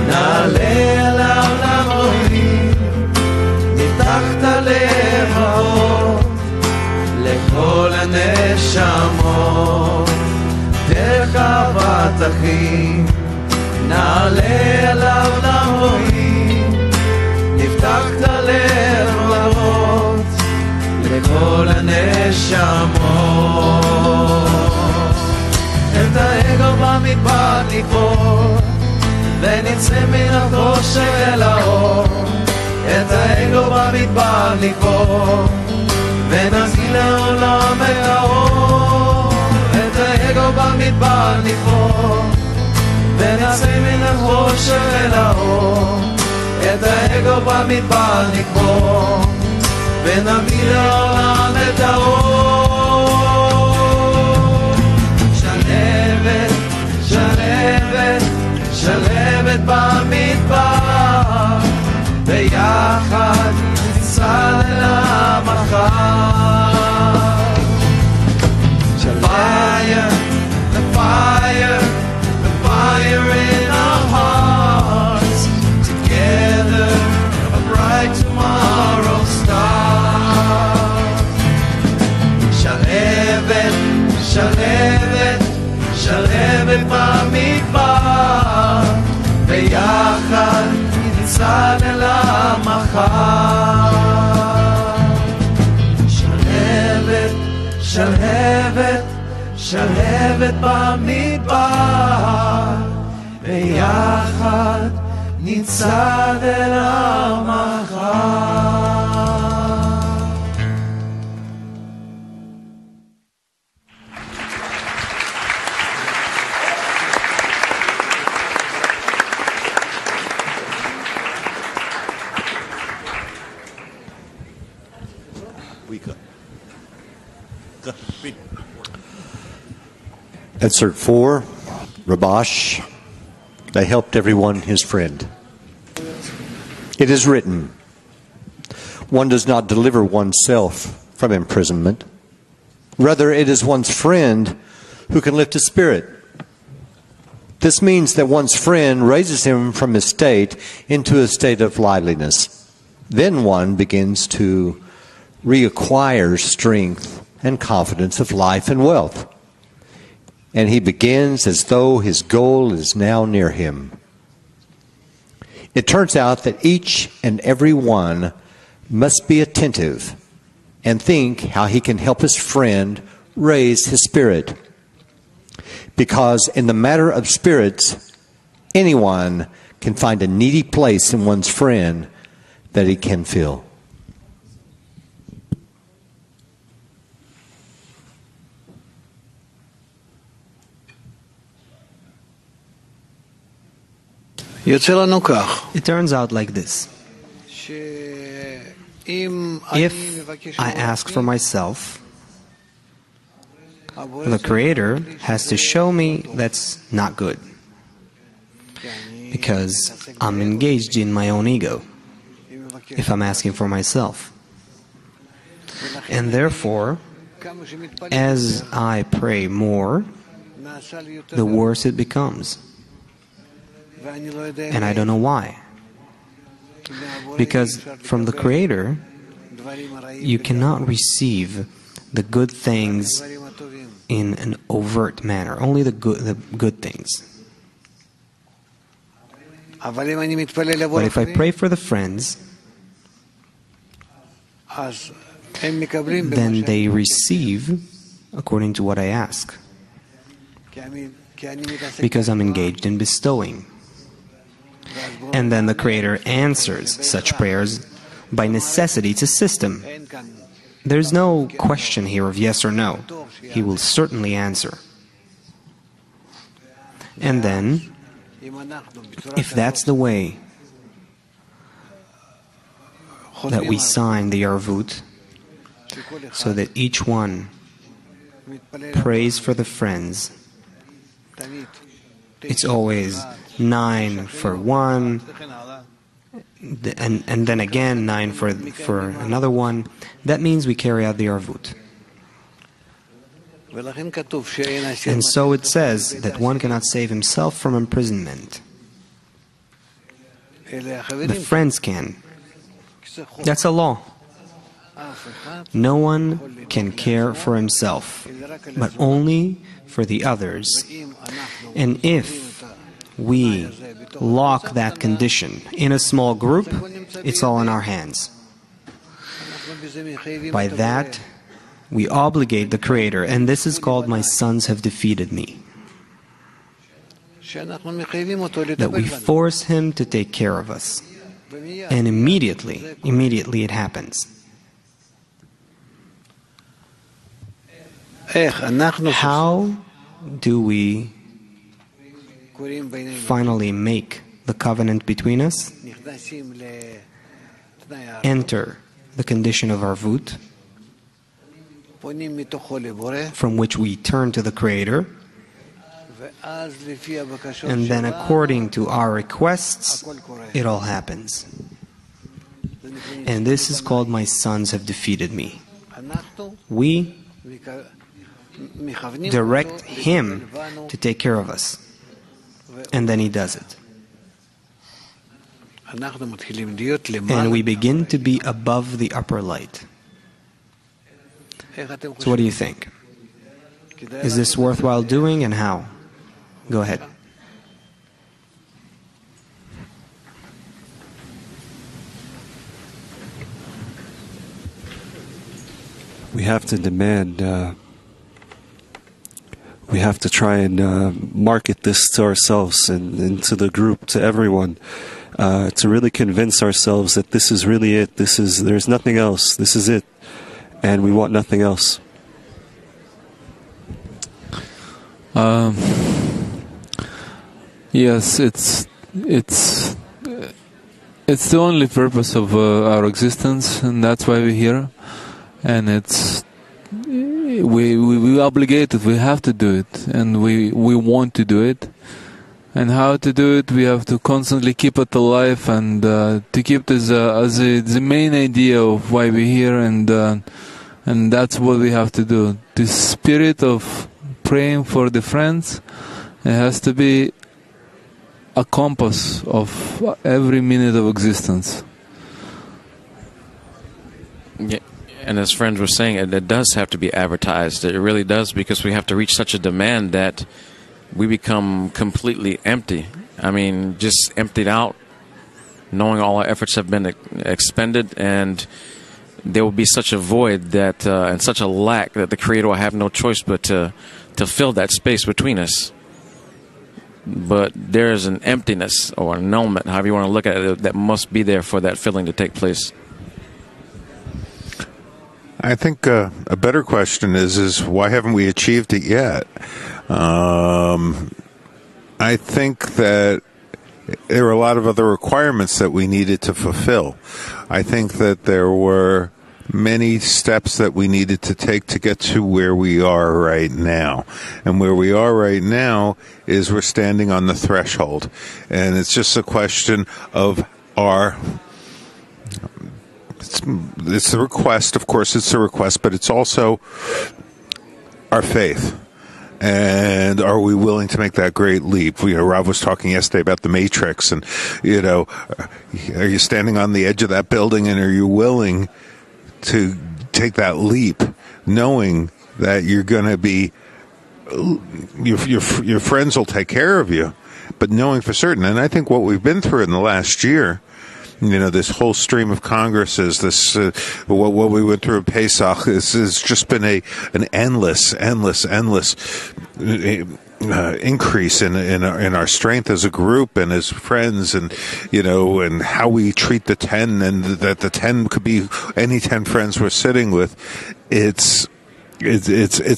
נעלה אל העולמות, נפתח את הלב האור לכל הנשמות. דרך אהבת אחים נעלה אל העולמות, נפתח את הלב האור לכל הנשמות. את האגו במדבר נקבור ונצא מן החושך אל האור. את האגו במדבר נקבור ונזיל לעולם את האור. את האגו במדבר נקבור ונצא מן החושך אל האור. את האגו במדבר נקבור ונביא לעולם את האור. שלהבת, שלהבת, שלהבת במדבר, ביחד נצעד אל המחר. Fire, the fire, the fire in our hearts, together a bright tomorrow star. שלהבת, שלהבת, שלהבת במדבר, ביחד נצעד אל המחר. שלהבת, שלהבת, שלהבת במדבר, ביחד נצעד אל המחר. Excerpt 4, Rabash, they helped everyone his friend. It is written, one does not deliver oneself from imprisonment. Rather, it is one's friend who can lift his spirit. This means that one's friend raises him from his state into a state of liveliness. Then one begins to reacquire strength and confidence of life and wealth. And he begins as though his goal is now near him. It turns out that each and every one must be attentive and think how he can help his friend raise his spirit. Because in the matter of spirits, anyone can find a needy place in one's friend that he can fill. It turns out like this. If I ask for myself, the Creator has to show me that's not good, because I'm engaged in my own ego if I'm asking for myself. And therefore, as I pray more, the worse it becomes. And I don't know why. Because from the Creator, you cannot receive the good things in an overt manner, only the good things. But if I pray for the friends, then they receive according to what I ask, because I'm engaged in bestowing. And then the Creator answers such prayers By necessity, it's a system. There's no question here of yes or no. He will certainly answer. And then, if that's the way that we sign the Arvut, so that each one prays for the friends, it's always 9 for one, and then again 9 for another one. That means we carry out the Arvut. And so it says that one cannot save himself from imprisonment. The friends can. That's a law. No one can care for himself, but only for the others. And if we lock that condition in a small group, it's all in our hands. By that, we obligate the Creator, and this is called "My sons have defeated me." That we force Him to take care of us. And immediately it happens. How do we finally make the covenant between us? Enter the condition of Arvut, from which we turn to the Creator, and then according to our requests, it all happens. And this is called "My sons have defeated me." We direct Him to take care of us, and then He does it. And we begin to be above the upper light. So what do you think? Is this worthwhile doing, and how? Go ahead. We have to demand, we have to try and market this to ourselves and to the group, to everyone, to really convince ourselves that this is really it. There's nothing else. This is it. And we want nothing else. Yes, it's the only purpose of our existence, and that's why we're here. And we obligated. We have to do it, and we want to do it. And how to do it? We have to constantly keep it alive, and to keep this as the main idea of why we're here, and that's what we have to do. The spirit of praying for the friends, it has to be a compass of every minute of existence. Yeah, and as friends were saying, it does have to be advertised. It really does, because we have to reach such a demand that we become completely empty. I mean, just emptied out, knowing all our efforts have been expended, and there will be such a void that and such a lack that the Creator will have no choice but to fill that space between us. But there is an emptiness or an annulment, however you want to look at it, that must be there for that filling to take place. I think a better question is why haven't we achieved it yet? I think that there were a lot of other requirements that we needed to fulfill. I think that there were many steps that we needed to take to get to where we are right now. And where we are right now is we're standing on the threshold. And it's just a question of it's the request, of course it's a request, but it's also our faith. And are we willing to make that great leap? Rav was talking yesterday about the Matrix, and, are you standing on the edge of that building, and are you willing to take that leap, knowing that you're going to be, your friends will take care of you, but knowing for certain. And I think what we've been through in the last year, this whole stream of congresses, what we went through at Pesach, has just been an endless increase in our strength as a group and as friends, and and how we treat the 10, and that the 10 could be any 10 friends we're sitting with. It's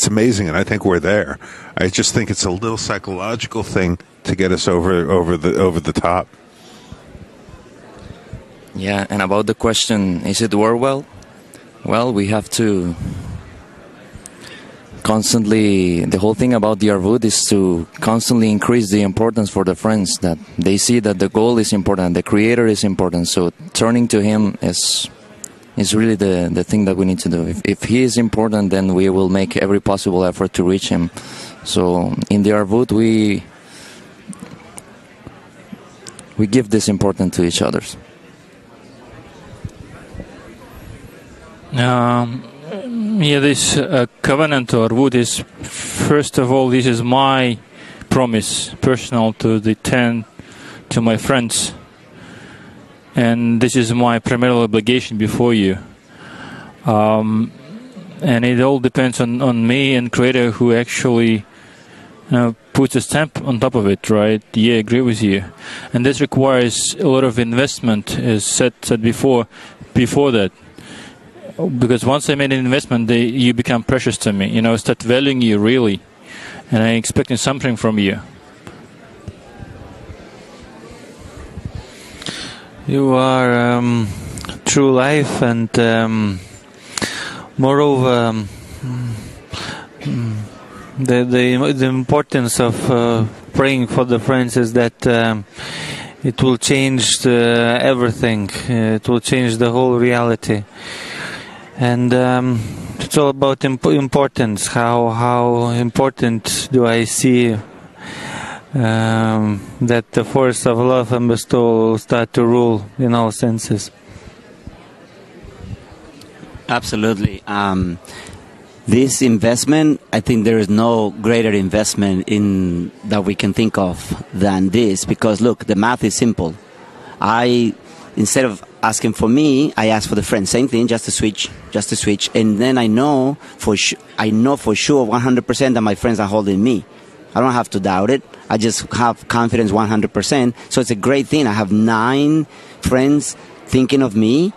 amazing, and I think we're there. I just think it's a little psychological thing to get us over the top. Yeah, and about the question, is it work well? Well, we have to constantly, the whole thing about the Arvut is to constantly increase the importance for the friends, that they see that the goal is important, the creator is important, so turning to him is really the thing that we need to do. If he is important, then we will make every possible effort to reach him. So in the Arvut, we give this importance to each other. This covenant or Arvut is, first of all, this is my promise, personal to the 10, to my friends. And this is my primary obligation before you. And it all depends on me and Creator, who actually puts a stamp on top of it, right? Yeah, I agree with you. And this requires a lot of investment, as said before that. Because once I made an investment, you become precious to me. I start valuing you really, and I'm expecting something from you. You are true life, and moreover, the importance of praying for the friends is that it will change everything. It will change the whole reality. And it's all about importance. How important do I see that the force of love and bestowal will start to rule in all senses? Absolutely. This investment, I think there is no greater investment that we can think of than this, because look, the math is simple. Instead of asking for me, I ask for the friend. Same thing, just to switch, and then I know for sure 100% that my friends are holding me. I don't have to doubt it. I just have confidence 100%. So it's a great thing. I have 9 friends thinking of me,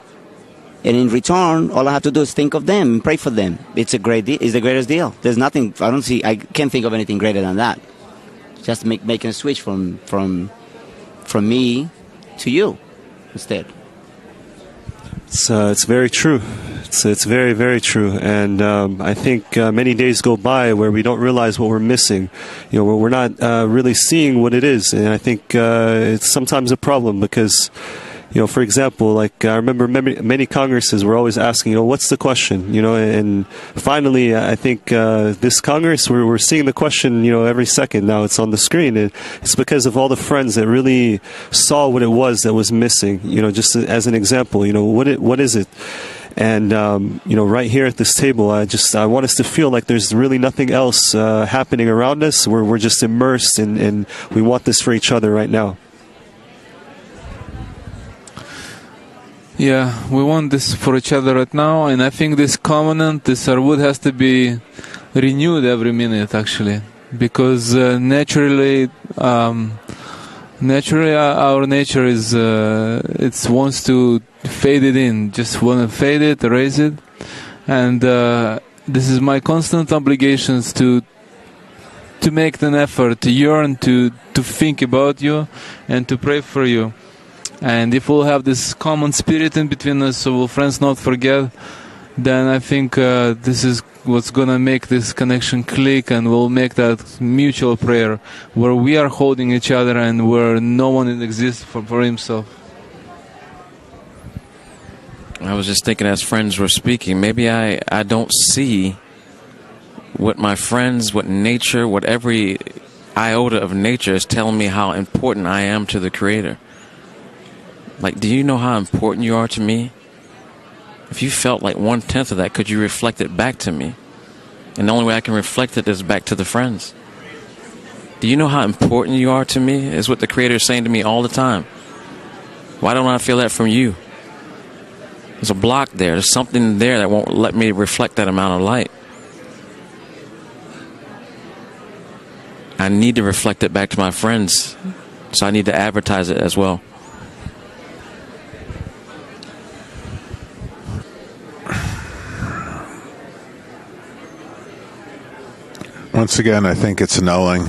and in return, all I have to do is think of them and pray for them. It's a great deal. It's the greatest deal. There's nothing. I can't think of anything greater than that. Just making a switch from me to you instead. It's very true. It's very, very true. And I think many days go by where we don't realize what we're missing. Where we're not really seeing what it is. And I think it's sometimes a problem because, for example, like I remember many congresses were always asking, what's the question? And finally, I think this Congress, we're seeing the question, every second now. It's on the screen. And it's because of all the friends that really saw what it was that was missing. Just as an example, what is it? And right here at this table, I want us to feel like there's really nothing else happening around us. We're just immersed, and we want this for each other right now. Yeah, we want this for each other right now, and I think this covenant, this Arvut, has to be renewed every minute, actually, because naturally, our nature is it wants to fade it in, just want to fade it, erase it, and this is my constant obligations to make an effort, to yearn, to think about you, and to pray for you. And if we'll have this common spirit in between us, so will friends not forget, then I think this is what's going to make this connection click, and we'll make that mutual prayer where we are holding each other and where no one exists for himself. I was just thinking as friends were speaking, maybe I don't see what my friends, what nature, what every iota of nature is telling me how important I am to the Creator. Like, do you know how important you are to me? If you felt like 1/10 of that, could you reflect it back to me? And the only way I can reflect it is back to the friends. Do you know how important you are to me? Is what the Creator is saying to me all the time. Why don't I feel that from you? There's a block there. There's something there that won't let me reflect that amount of light. I need to reflect it back to my friends. So I need to advertise it as well. Once again, I think it's annulling.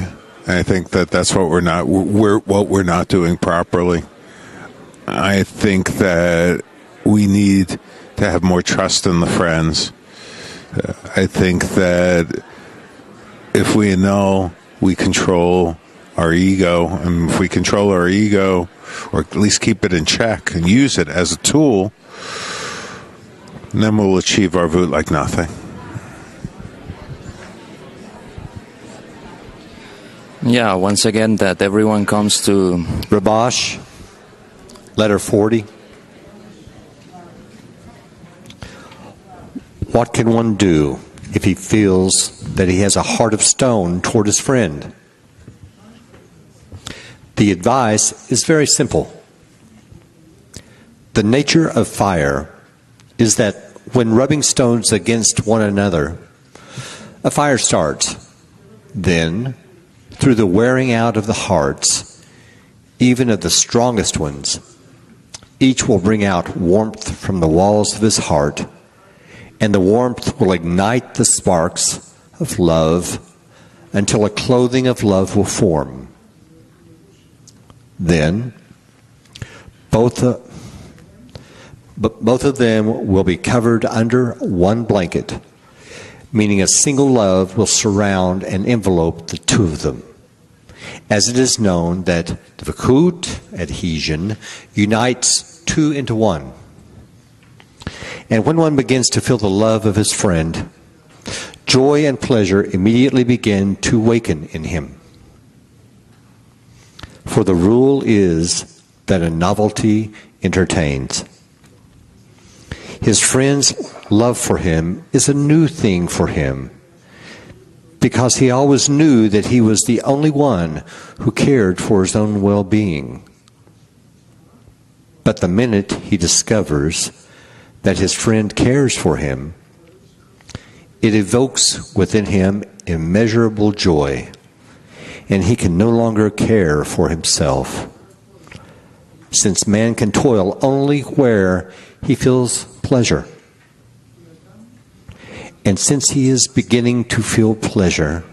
I think that that's what we're not doing properly. I think that we need to have more trust in the friends. I think that if we annul, we control our ego, and if we control our ego, or at least keep it in check and use it as a tool, then we'll achieve our voot like nothing. Yeah, once again, that everyone comes to Rabash, letter 40. What can one do if he feels that he has a heart of stone toward his friend? The advice is very simple. The nature of fire is that when rubbing stones against one another, a fire starts. Then, through the wearing out of the hearts, even of the strongest ones, each will bring out warmth from the walls of his heart, and the warmth will ignite the sparks of love until a clothing of love will form. Then, both of them will be covered under one blanket, meaning a single love will surround and envelope the two of them. As it is known that dvekut, adhesion, unites two into one. And when one begins to feel the love of his friend, joy and pleasure immediately begin to waken in him. For the rule is that a novelty entertains. His friend's love for him is a new thing for him, because he always knew that he was the only one who cared for his own well-being. But the minute he discovers that his friend cares for him, it evokes within him immeasurable joy, and he can no longer care for himself, since man can toil only where he feels pleasure. And since he is beginning to feel pleasure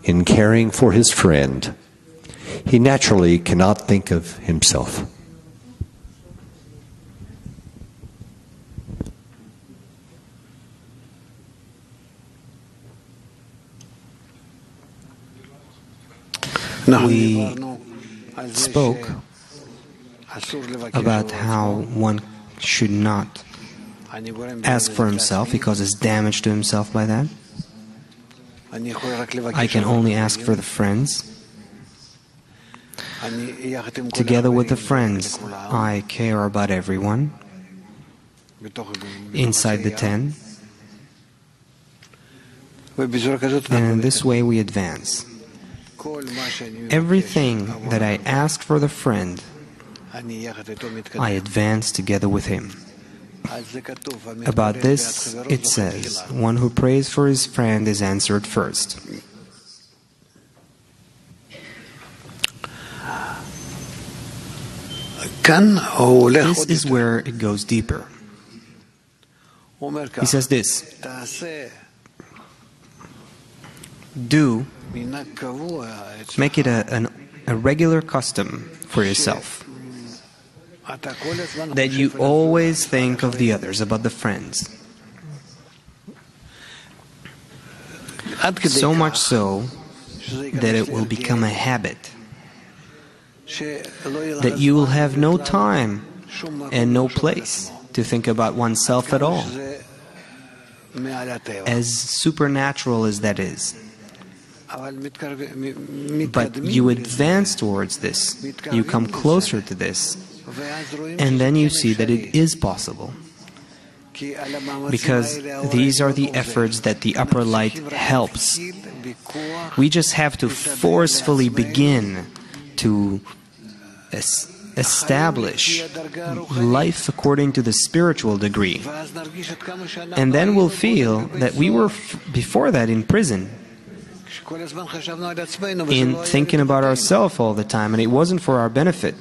in caring for his friend, he naturally cannot think of himself. We spoke about how one should not ask for himself because it's damage to himself by that. I can only ask for the friends. Together with the friends, I care about everyone inside the 10. And in this way we advance. Everything that I ask for the friend, I advance together with him. About this, it says, one who prays for his friend is answered first. This is where it goes deeper. He says this: do, make it a regular custom for yourself that you always think of the others, about the friends. So much so that it will become a habit, that you will have no time and no place to think about oneself at all, as supernatural as that is. But you advance towards this, you come closer to this, and then you see that it is possible. Because these are the efforts that the upper light helps. We just have to forcefully begin to establish life according to the spiritual degree. And then we'll feel that we were before that in prison. in thinking about ourselves all the time, and it wasn't for our benefit.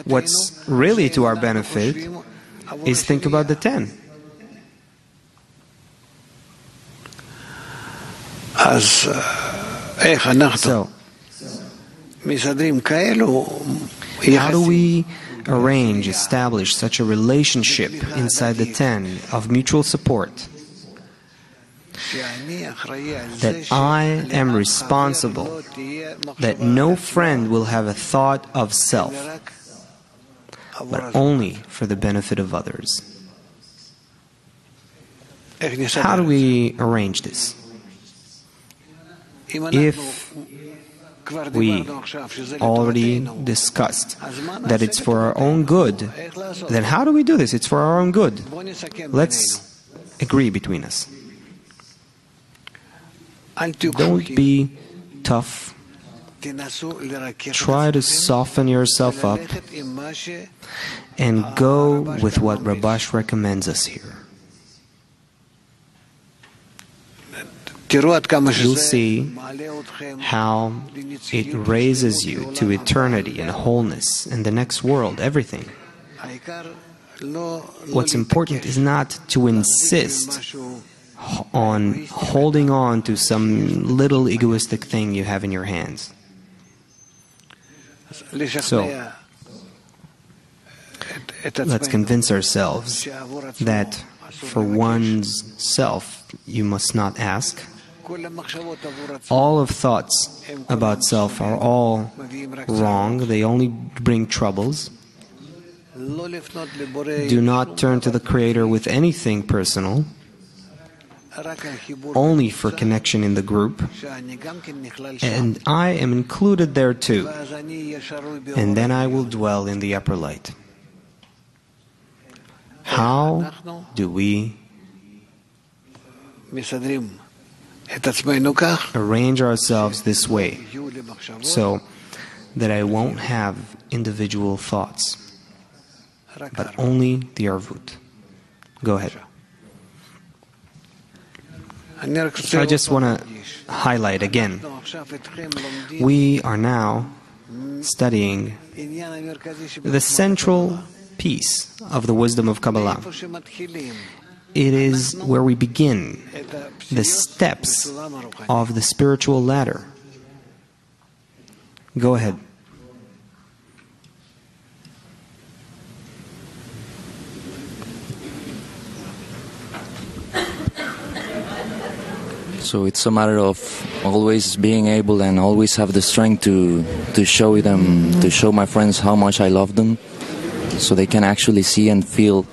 What's really to our benefit is think about the 10. So, how do we arrange, establish such a relationship inside the 10 of mutual support? That I am responsible, that no friend will have a thought of self, but only for the benefit of others. How do we arrange this? If we already discussed that it's for our own good, then how do we do this? It's for our own good. Let's agree between us. Don't be tough. Try to soften yourself up and go with what Rabash recommends us here. You'll see how it raises you to eternity and wholeness and the next world, everything. What's important is not to insist on holding on to some little egoistic thing you have in your hands. So, let's convince ourselves that for one's self you must not ask. All of thoughts about self are all wrong. They only bring troubles. Do not turn to the Creator with anything personal, only for connection in the group. And I am included there too. And then I will dwell in the upper light. How do we arrange ourselves this way so that I won't have individual thoughts, but only the Arvut? Go ahead. I just want to highlight again, we are now studying the central piece of the wisdom of Kabbalah. It is where we begin, the steps of the spiritual ladder. Go ahead. So it's a matter of always being able and always have the strength to show them, to show my friends how much I love them, so they can actually see and feel,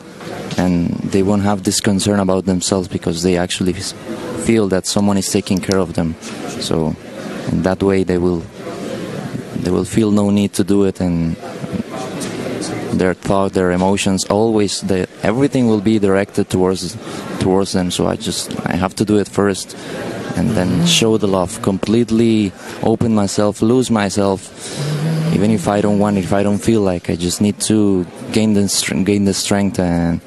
and they won't have this concern about themselves because they actually feel that someone is taking care of them. So in that way they will feel no need to do it, and their thought, their emotions, always everything will be directed towards them. So I have to do it first, and then show the love, completely open myself, lose myself, even if I don't want, if I don't feel like. I just need to gain the strength and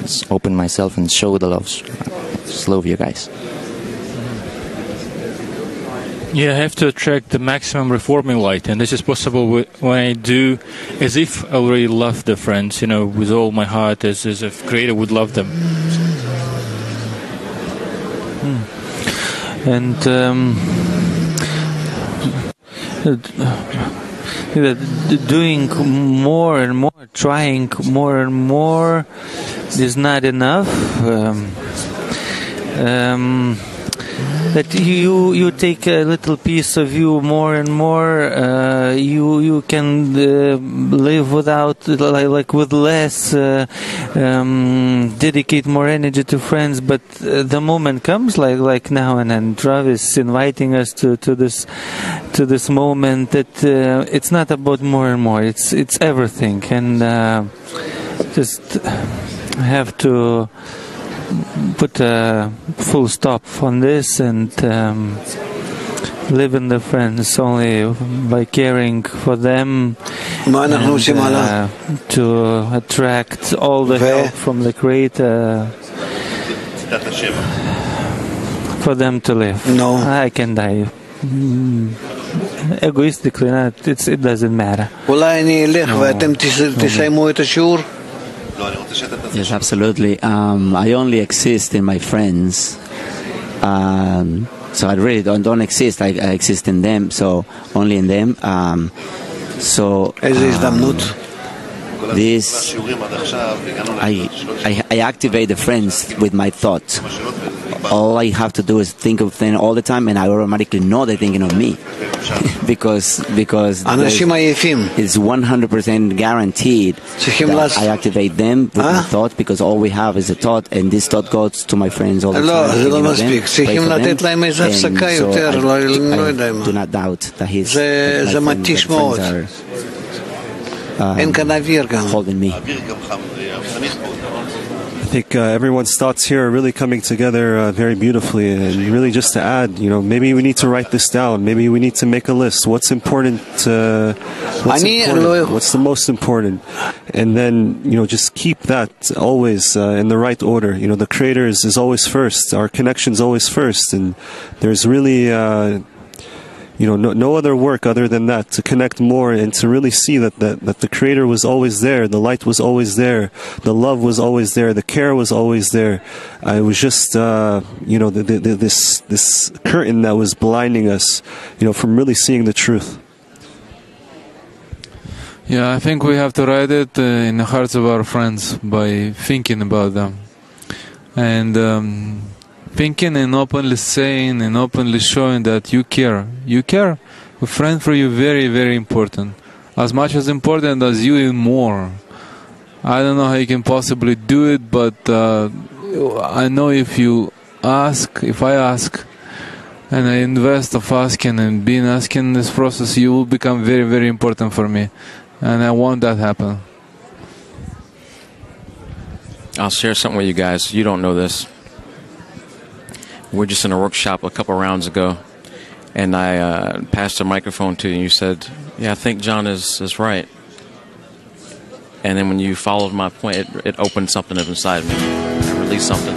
just open myself and show the love. Just love you guys. Yeah, I have to attract the maximum reforming light, and this is possible when I do as if I already love the friends, with all my heart, as if Creator would love them. And doing more and more, trying more and more is not enough. That you take a little piece of you more and more. You can live without, like with less. Dedicate more energy to friends. But the moment comes, like now, and Travis inviting us to this moment that it's not about more and more. It's everything, and just have to put a full stop on this and live in the friends only by caring for them, and to attract all the help from the Creator for them to live. No. I can die. Egoistically, it doesn't matter. אולי אני אלך ואתם תסיימו את השיעור? Yes, absolutely. I only exist in my friends. So I really don't exist. I exist in them. So only in them. This I activate the friends with my thoughts. All I have to do is think of them all the time, and I automatically know they're thinking of me. because it's 100% guaranteed that I activate them with my thought, because all we have is a thought, and this thought goes to my friends all the time. זה לא מספיק, צריכים לתת להם איזו הפסקה יותר, לא יודע מה. Do not doubt that זה מתיש מאוד. אין כאן אוויר גם. Holding me. I think everyone's thoughts here are really coming together very beautifully. And really, just to add, maybe we need to write this down. Maybe we need to make a list. What's important? What's the most important? And then, just keep that always in the right order. The Creator is always first. Our connection is always first. And there's really... no other work other than that, to connect more and to really see that the Creator was always there, the light was always there, the love was always there, the care was always there. It was just, this curtain that was blinding us, from really seeing the truth. Yeah, I think we have to write it in the hearts of our friends by thinking about them. And thinking and openly saying and openly showing that you care. You care. A friend for you, very, very important. As much as important as you, even more. I don't know how you can possibly do it, but I know if I ask, and I invest of asking and being asking in this process, you will become very, very important for me. And I want that happen. I'll share something with you guys. You don't know this. We're just in a workshop a couple rounds ago, and I passed the microphone to you, and you said, yeah, I think John is right. And then when you followed my point, it opened something up inside me. I released something.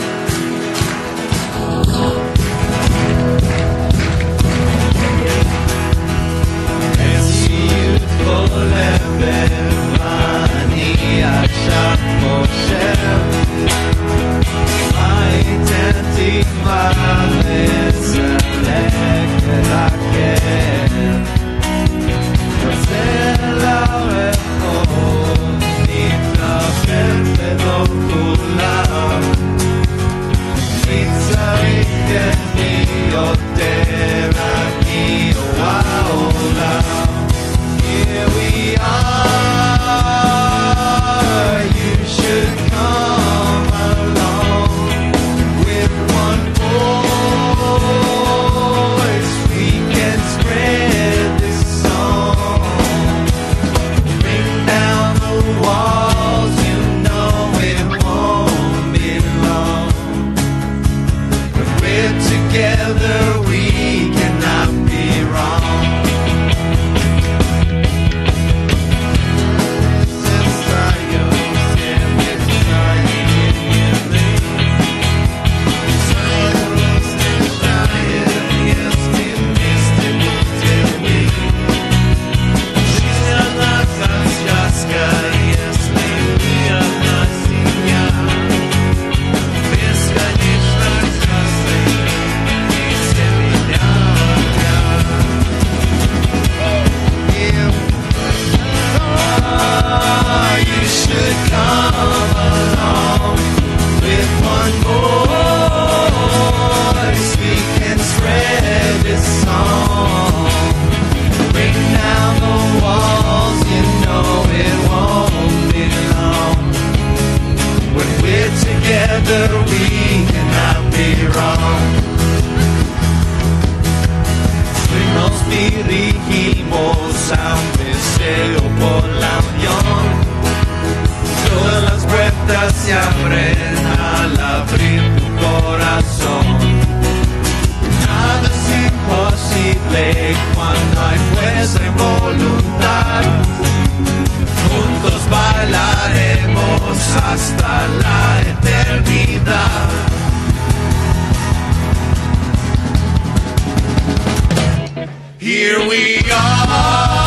Here we are,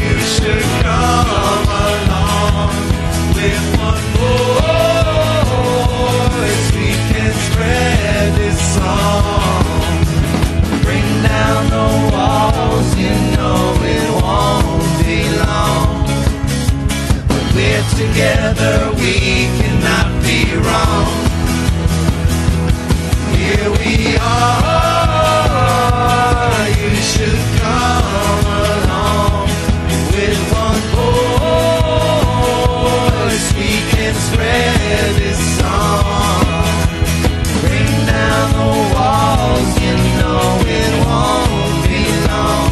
you should come along. With one voice we can spread this song. Bring down the walls, you know it won't be long. When we're together we cannot be wrong. Here we are, you should come along. With one voice we can spread this song. Bring down the walls, you know it won't be long.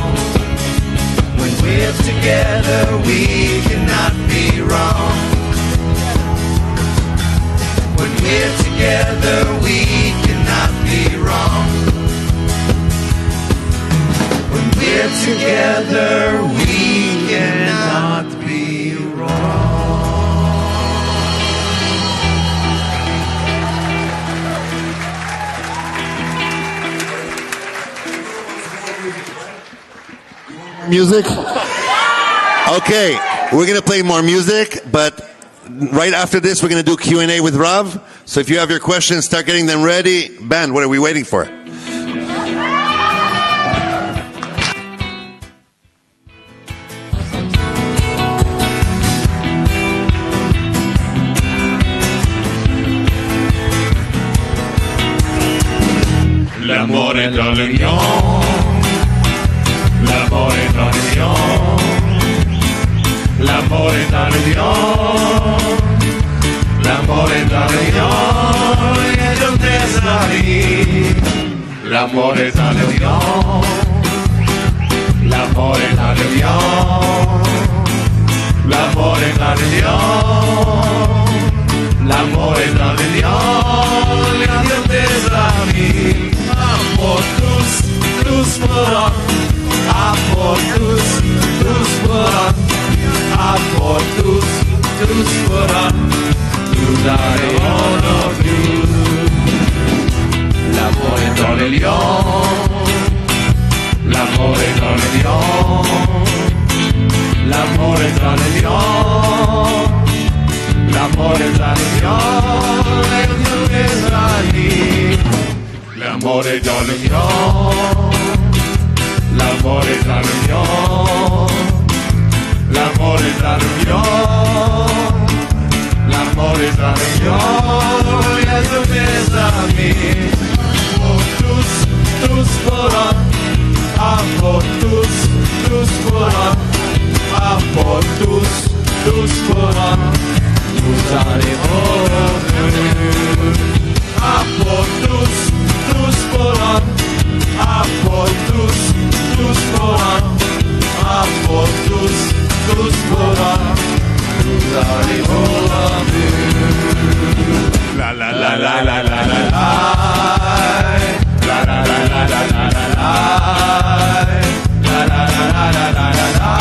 When we're together we cannot be wrong. When we're together we cannot be wrong. When we're together we cannot be wrong. Music? Okay, we're going to play more music, but right after this we're going to do Q&A with Rav. So if you have your questions, start getting them ready. Band, what are we waiting for? L'amore dans le lion, l'amore dans le lion, l'amore dans le lion, l'amore dans le lion, et je t'esari. L'amore dans le lion, l'amore dans le lion, l'amore dans le lion, l'amore dans le lion, et je t'esari. Por tus moron, a por tus moron, a por tus moron, tu daré all of you. L'amore dans le lion, l'amore dans le lion, l'amore dans le lion, l'amore dans le lion, e Dio Israeli. L'amore dans le lion, l'amore dans le lion, l'amore dans le lion, l'amore dans le lion, et de mes amis. Por tus moron, a por tus moron, a por tus moron, nous arrivons a por tus moron, a por tus moron, a por tus moron, nous arrivons à vue. La la la la la la la la, la la la la la la la la, la la la la la la la la, la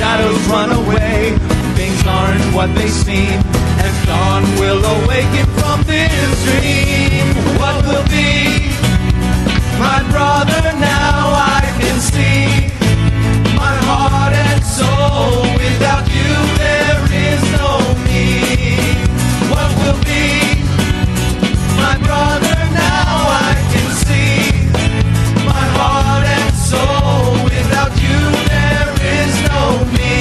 shadows run away. Things aren't what they seem, and dawn will awaken from this dream. What will be, my brother, now I can see. My heart and soul, without you there is no me. What will be, my brother, now I can see. My heart and soul, without you there is no me.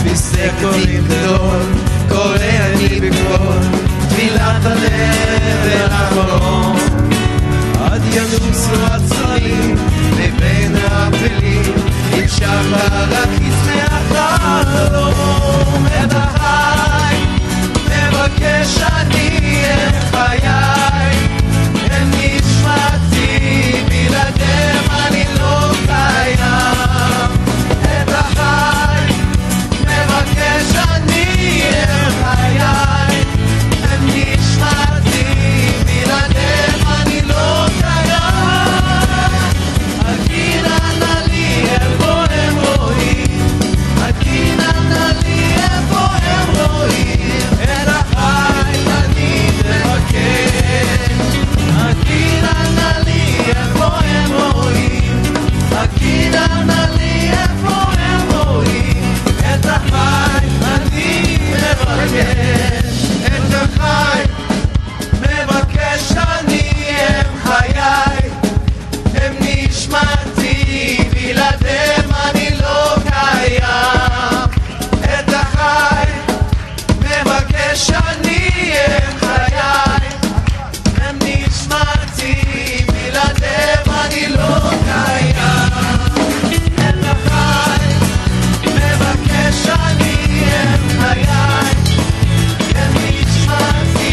Bisecoli gdol, קורא אני בקול, תפילת הלב אל החלום. עד ינוסו הצרים, לבין האפלים, נמשך להקיץ מהחלום. את החי, מבקש אני את חיי, את נשמתי, בלעדיהם אני לא קיים. את החי, מבקש אני את חיי, את נשמתי, בלעדיהם אני לא קיים. הכיננה לי איפה הם רואים, הכיננה לי איפה הם רואים. את החי אני מבקש, הכיננה לי איפה הם רואים, הכיננה לי איפה הם רואים. את החי אני מבקש, את החי מבקש אני הם חיי, הם נשמתי, בלעדיהם אני לא קיים. את החי מבקש אני הם חיי, הם נשמתי, בלעדיהם אני לא קיים. את החי מבקש אני הם חיי, הם נשמתי,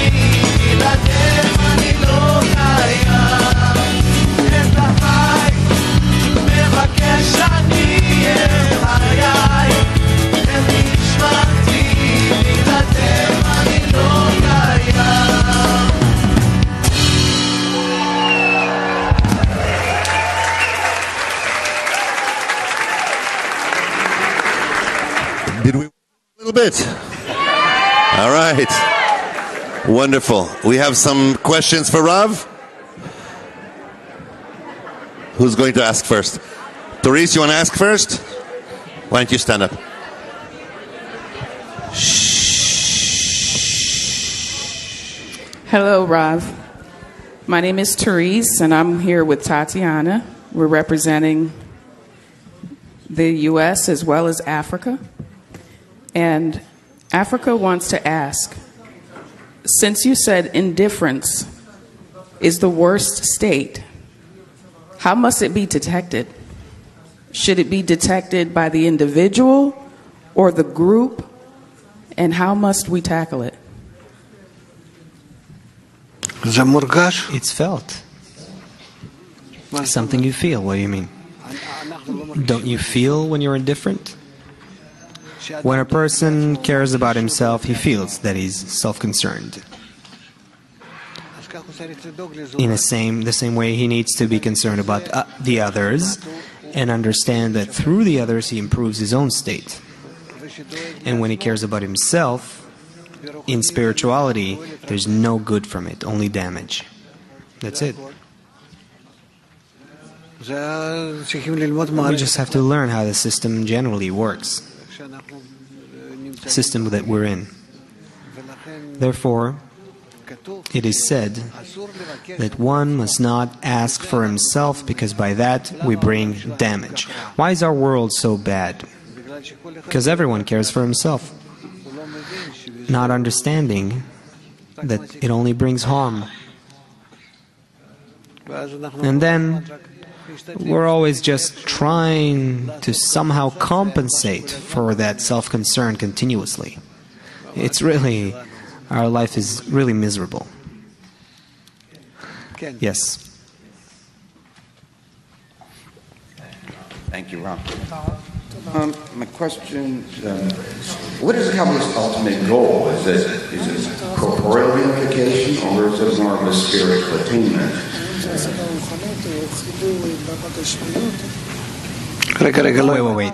בלעדיהם אני לא קיים. את החי מבקש אני הם חיי, הם נשמתי, בלעדיהם אני לא קיים. Did we? A little bit. All right. Wonderful. We have some questions for Rav. Who's going to ask first? Therese, you want to ask first? Why don't you stand up? Hello, Rav. My name is Therese, and I'm here with Tatiana. We're representing the U.S. as well as Africa. And Africa wants to ask, since you said indifference is the worst state, how must it be detected? Should it be detected by the individual or the group? And how must we tackle it? It's felt. Something you feel. What do you mean? Don't you feel when you're indifferent? When a person cares about himself, he feels that he's self-concerned. In the same way, he needs to be concerned about the others and understand that through the others he improves his own state. And when he cares about himself, in spirituality, there's no good from it, only damage. That's it. We just have to learn how the system generally works. The system that we're in. Therefore, it is said that one must not ask for himself, because by that we bring damage. Why is our world so bad? Because everyone cares for himself, not understanding that it only brings harm. And then we're always just trying to somehow compensate for that self-concern continuously. It's really, our life is really miserable. Yes. Thank you, Ron. My question, what is the Kabbalah's ultimate goal? Is it corporeal unification, or is it more of a spiritual attainment? Wait.